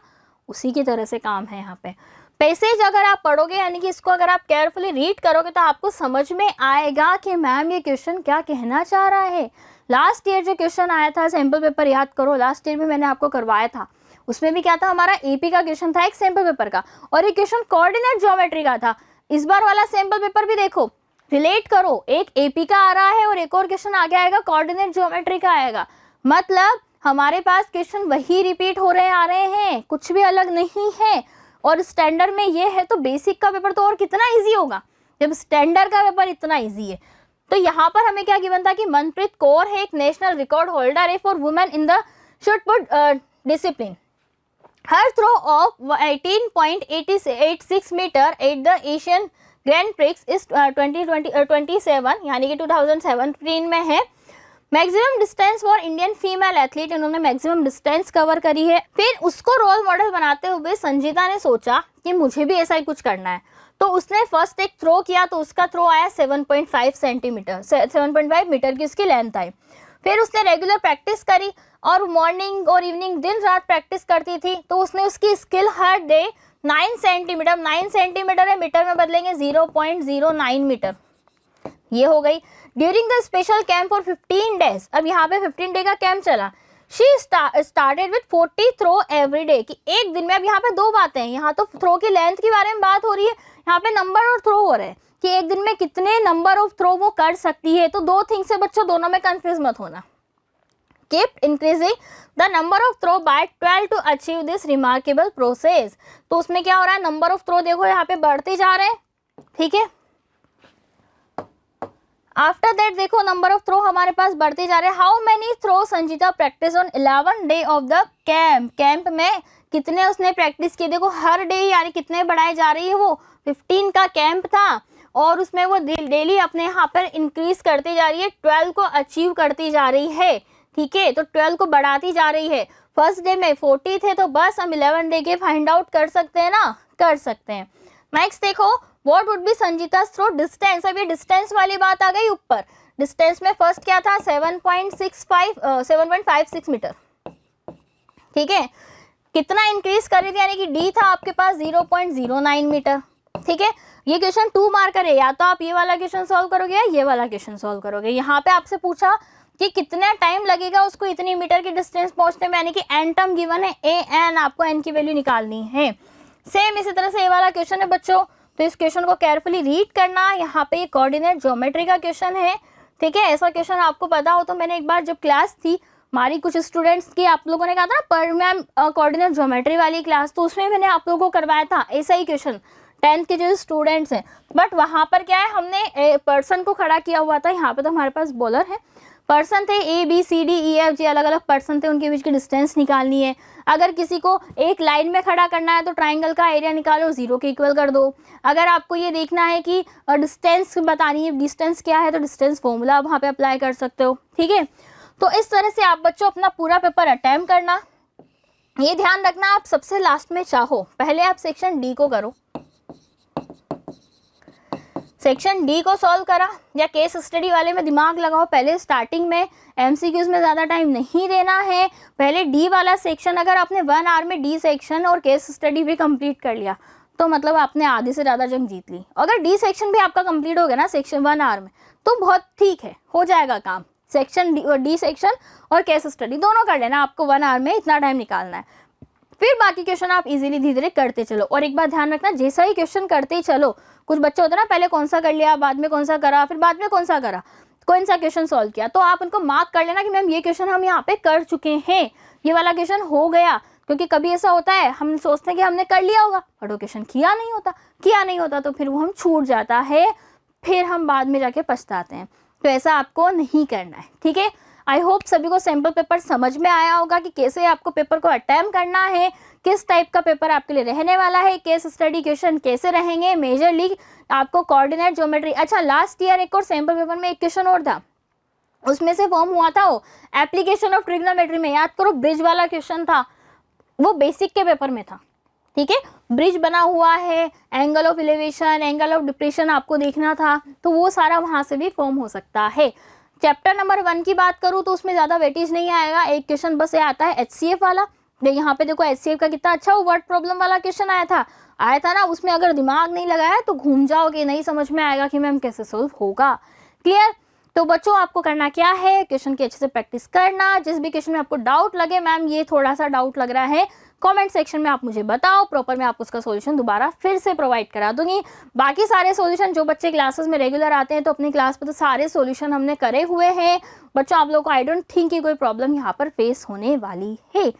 S1: उसी की तरह से काम है। यहाँ पे पैसेज अगर आप पढ़ोगे यानी कि इसको अगर आप केयरफुली रीड करोगे तो आपको समझ में आएगा कि मैम ये क्वेश्चन क्या कहना चाह रहा है। लास्ट ईयर जो क्वेश्चन आया था, सैम्पल पेपर याद करो, लास्ट ईयर भी मैंने आपको करवाया था, उसमें भी क्या था, हमारा एपी का क्वेश्चन था एक सैम्पल पेपर का, और एक क्वेश्चन कोऑर्डिनेट ज्योमेट्री का था। इस बार वाला सैम्पल पेपर भी देखो, रिलेट करो, एक एपी का आ रहा है और एक और क्वेश्चन आगे आएगा कोऑर्डिनेट ज्योमेट्री का आएगा। मतलब हमारे पास क्वेश्चन वही रिपीट हो रहे आ रहे हैं, कुछ भी अलग नहीं है। और स्टैंडर्ड में ये है तो बेसिक का पेपर तो और कितना ईजी होगा जब स्टैंडर्ड का पेपर इतना ईजी है। तो यहाँ पर हमें क्या गिवन था कि मनप्रीत कौर है, एक नेशनल रिकॉर्ड होल्डर है for women in the shot put discipline. Her throw of 18.86 metre at the Asian Grand Prix इस 2027 यानी कि 2017 में है। Maximum distance for Indian female athlete, इन्होंने मैक्सिमम डिस्टेंस कवर करी है। फिर उसको रोल मॉडल बनाते हुए संजीता ने सोचा कि मुझे भी ऐसा ही कुछ करना है, तो उसने फर्स्ट एक थ्रो किया तो उसका थ्रो आया 7.5 सेंटीमीटर, 7.5 मीटर की उसकी लेंथ आई। फिर उसने रेगुलर प्रैक्टिस करी और मॉर्निंग और इवनिंग दिन रात प्रैक्टिस करती थी, तो उसने उसकी स्किल हर डे 9 सेंटीमीटर, 9 सेंटीमीटर है, मीटर में बदलेंगे 0.09 मीटर, ये हो गई। During the special camp for 15 days, अब यहाँ पे 15 डे का कैंप चला, she started with 40 throw every day, कि एक दिन में, अब यहाँ पे दो बातें हैं, यहाँ तो थ्रो की लेंथ के बारे में बात हो रही है, यहाँ पे नंबर और थ्रो हो रहे हैं कि एक दिन में कितने नंबर ऑफ थ्रो वो कर सकती है। तो दो थिंग्स से बच्चों दोनों में कंफ्यूज मत होना। Keep increasing the number of throw by 12 to achieve this remarkable process. तो उसमें क्या हो रहा है, नंबर ऑफ थ्रो देखो यहाँ पे बढ़ते जा रहे हैं, ठीक है। आफ्टर दैट देखो नंबर ऑफ थ्रो हमारे पास बढ़ते जा रहे हैं। How many throw Sanjeeta practice on 11 day of the camp, camp में कितने उसने प्रैक्टिस किए, देखो हर डे यानी कितने बढ़ाए जा रही है, वो 15 का कैंप था और उसमें वो डेली अपने यहाँ पर इंक्रीज करती जा रही है, 12 को अचीव करती जा रही है, ठीक है। तो 12 को बढ़ाती जा रही है। फर्स्ट डे में 40 थे, तो बस हम 11 डे के फाइंड आउट कर सकते हैं ना, कर सकते हैं। नेक्स्ट देखो, what would be Sanjeeta throw distance. अब ये डिस्टेंस वाली बात आ गई ऊपर। डिस्टेंस में फर्स्ट क्या था, 7.56 मीटर, ठीक है। कितना इंक्रीज कर रही थी, यानी कि डी था आपके पास 0.09 मीटर, ठीक है। ये क्वेश्चन 2 मार्कर है, या तो आप ये वाला क्वेश्चन सॉल्व करोगे या ये वाला क्वेश्चन सॉल्व करोगे। यहाँ पे आपसे पूछा कि कितना टाइम लगेगा उसको इतनी मीटर की डिस्टेंस पहुंचने में, यानी कि एन टर्म गिवन है, ए एन, आपको एन की वैल्यू निकालनी है। सेम इसी तरह से ये वाला क्वेश्चन है बच्चों, तो इस क्वेश्चन को केयरफुली रीड करना। यहाँ पे कोऑर्डिनेट ज्योमेट्री का क्वेश्चन है, ठीक है। ऐसा क्वेश्चन आपको पता हो तो मैंने एक बार जब क्लास थी हमारी कुछ स्टूडेंट्स की, आप लोगों ने कहा था ना पर मैम कोऑर्डिनेट ज्योमेट्री वाली क्लास, तो उसमें मैंने आप लोगों को करवाया था ऐसा ही क्वेश्चन, 10th के जो स्टूडेंट्स हैं। बट वहाँ पर क्या है, हमने पर्सन को खड़ा किया हुआ था, यहाँ पे तो हमारे पास बॉलर है, पर्सन थे ABCDEFG, अलग अलग पर्सन थे, उनके बीच की डिस्टेंस निकालनी है। अगर किसी को एक लाइन में खड़ा करना है तो ट्राइंगल का एरिया निकालो, 0 के इक्वल कर दो। अगर आपको ये देखना है कि डिस्टेंस बतानी है, डिस्टेंस क्या है, तो डिस्टेंस फॉर्मूला आप वहाँ पे अप्लाई कर सकते हो, ठीक है। तो इस तरह से आप बच्चों अपना पूरा पेपर अटेम्प्ट करना। ये ध्यान रखना आप सबसे लास्ट में चाहो, पहले आप सेक्शन डी को करो, सेक्शन डी को सॉल्व करा या केस स्टडी वाले में दिमाग लगाओ। पहले स्टार्टिंग में एमसीक्यूज में ज़्यादा टाइम नहीं देना है, पहले डी वाला सेक्शन, अगर आपने 1 आवर में डी सेक्शन और केस स्टडी भी कंप्लीट कर लिया तो मतलब आपने आधी से ज़्यादा जंग जीत ली। अगर डी सेक्शन भी आपका कंप्लीट हो गया ना सेक्शन 1 आवर में, तो बहुत ठीक है, हो जाएगा काम। सेक्शन डी सेक्शन और केस स्टडी दोनों कर लेना, आपको 1 आवर में इतना टाइम निकालना है। फिर बाकी क्वेश्चन आप इजीली धीरे धीरे करते चलो। और एक बात ध्यान रखना, जैसा ही क्वेश्चन करते ही चलो, कुछ बच्चे होते हैं ना पहले कौन सा कर लिया, बाद में कौन सा करा, फिर बाद में कौन सा करा, कौन सा क्वेश्चन सॉल्व किया, तो आप उनको मार्क कर लेना कि मैम ये क्वेश्चन हम यहाँ पे कर चुके हैं, ये वाला क्वेश्चन हो गया। क्योंकि कभी ऐसा होता है हम सोचते हैं कि हमने कर लिया होगा, बट वो क्वेश्चन किया नहीं होता तो फिर वो हम छूट जाता है, फिर हम बाद में जाके पछताते हैं। तो ऐसा आपको नहीं करना है, ठीक है। आई होप सभी को सैम्पल पेपर समझ में आया होगा कि कैसे आपको पेपर को अटेम्प्ट करना है, किस टाइप का पेपर आपके लिए रहने वाला है, केस स्टडी क्वेश्चन कैसे रहेंगे, मेजरली आपको कोऑर्डिनेट ज्योमेट्री। अच्छा, लास्ट ईयर एक और सैम्पल पेपर में एक क्वेश्चन और था, उसमें से फॉर्म हुआ था वो एप्लीकेशन ऑफ ट्रिग्नोमेट्री में, याद करो ब्रिज वाला क्वेश्चन था, वो बेसिक के पेपर में था, ठीक है। ब्रिज बना हुआ है, angle of elevation, angle of depression आपको देखना था, तो वो सारा वहाँ से भी फॉर्म हो सकता है। चैप्टर नंबर 1 की बात करूँ तो उसमें ज़्यादा वेटेज नहीं आएगा, एक क्वेश्चन बस ये आता है HCF वाला। यहाँ पे देखो HCF का कितना अच्छा वो वर्ड प्रॉब्लम वाला क्वेश्चन आया था ना, उसमें अगर दिमाग नहीं लगाया तो घूम जाओगे, नहीं समझ में आएगा कि मैम कैसे सोल्व होगा। क्लियर। तो बच्चों आपको करना क्या है, क्वेश्चन की अच्छे से प्रैक्टिस करना। जिस भी क्वेश्चन में आपको डाउट लगे, मैम ये थोड़ा सा डाउट लग रहा है, कमेंट सेक्शन में आप मुझे बताओ, प्रॉपर मैं आपको उसका सॉल्यूशन दोबारा फिर से प्रोवाइड करा दूंगी। बाकी सारे सॉल्यूशन जो बच्चे क्लासेस में रेगुलर आते हैं तो अपनी क्लास पर तो सारे सॉल्यूशन हमने करे हुए हैं। बच्चों आप लोगों को आई डोंट थिंक कि कोई प्रॉब्लम यहाँ पर फेस होने वाली है,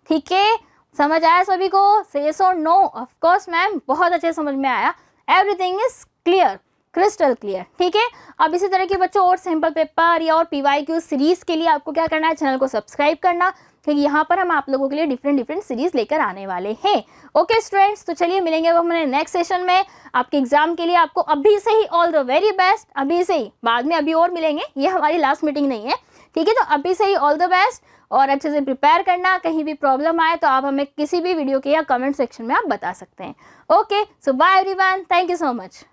S1: ठीक है। समझ आया सभी को, से यस और नो? ऑफ कोर्स मैम, बहुत अच्छे समझ में आया, everything is clear, crystal clear, ठीक है। अब इसी तरह के बच्चों और सैम्पल पेपर या और PYQ सीरीज के लिए आपको क्या करना है, चैनल को सब्सक्राइब करना, क्योंकि यहाँ पर हम आप लोगों के लिए डिफरेंट सीरीज लेकर आने वाले हैं। ओके स्टूडेंट्स, तो चलिए मिलेंगे अब हमारे नेक्स्ट सेशन में। आपके एग्जाम के लिए आपको अभी से ही ऑल द वेरी बेस्ट, अभी से ही, बाद में अभी और मिलेंगे, ये हमारी लास्ट मीटिंग नहीं है, ठीक है। तो अभी से ही ऑल द बेस्ट, और अच्छे से प्रिपेयर करना। कहीं भी प्रॉब्लम आए तो आप हमें किसी भी वीडियो के या कमेंट सेक्शन में आप बता सकते हैं। Okay, so bye everyone, thank you so much.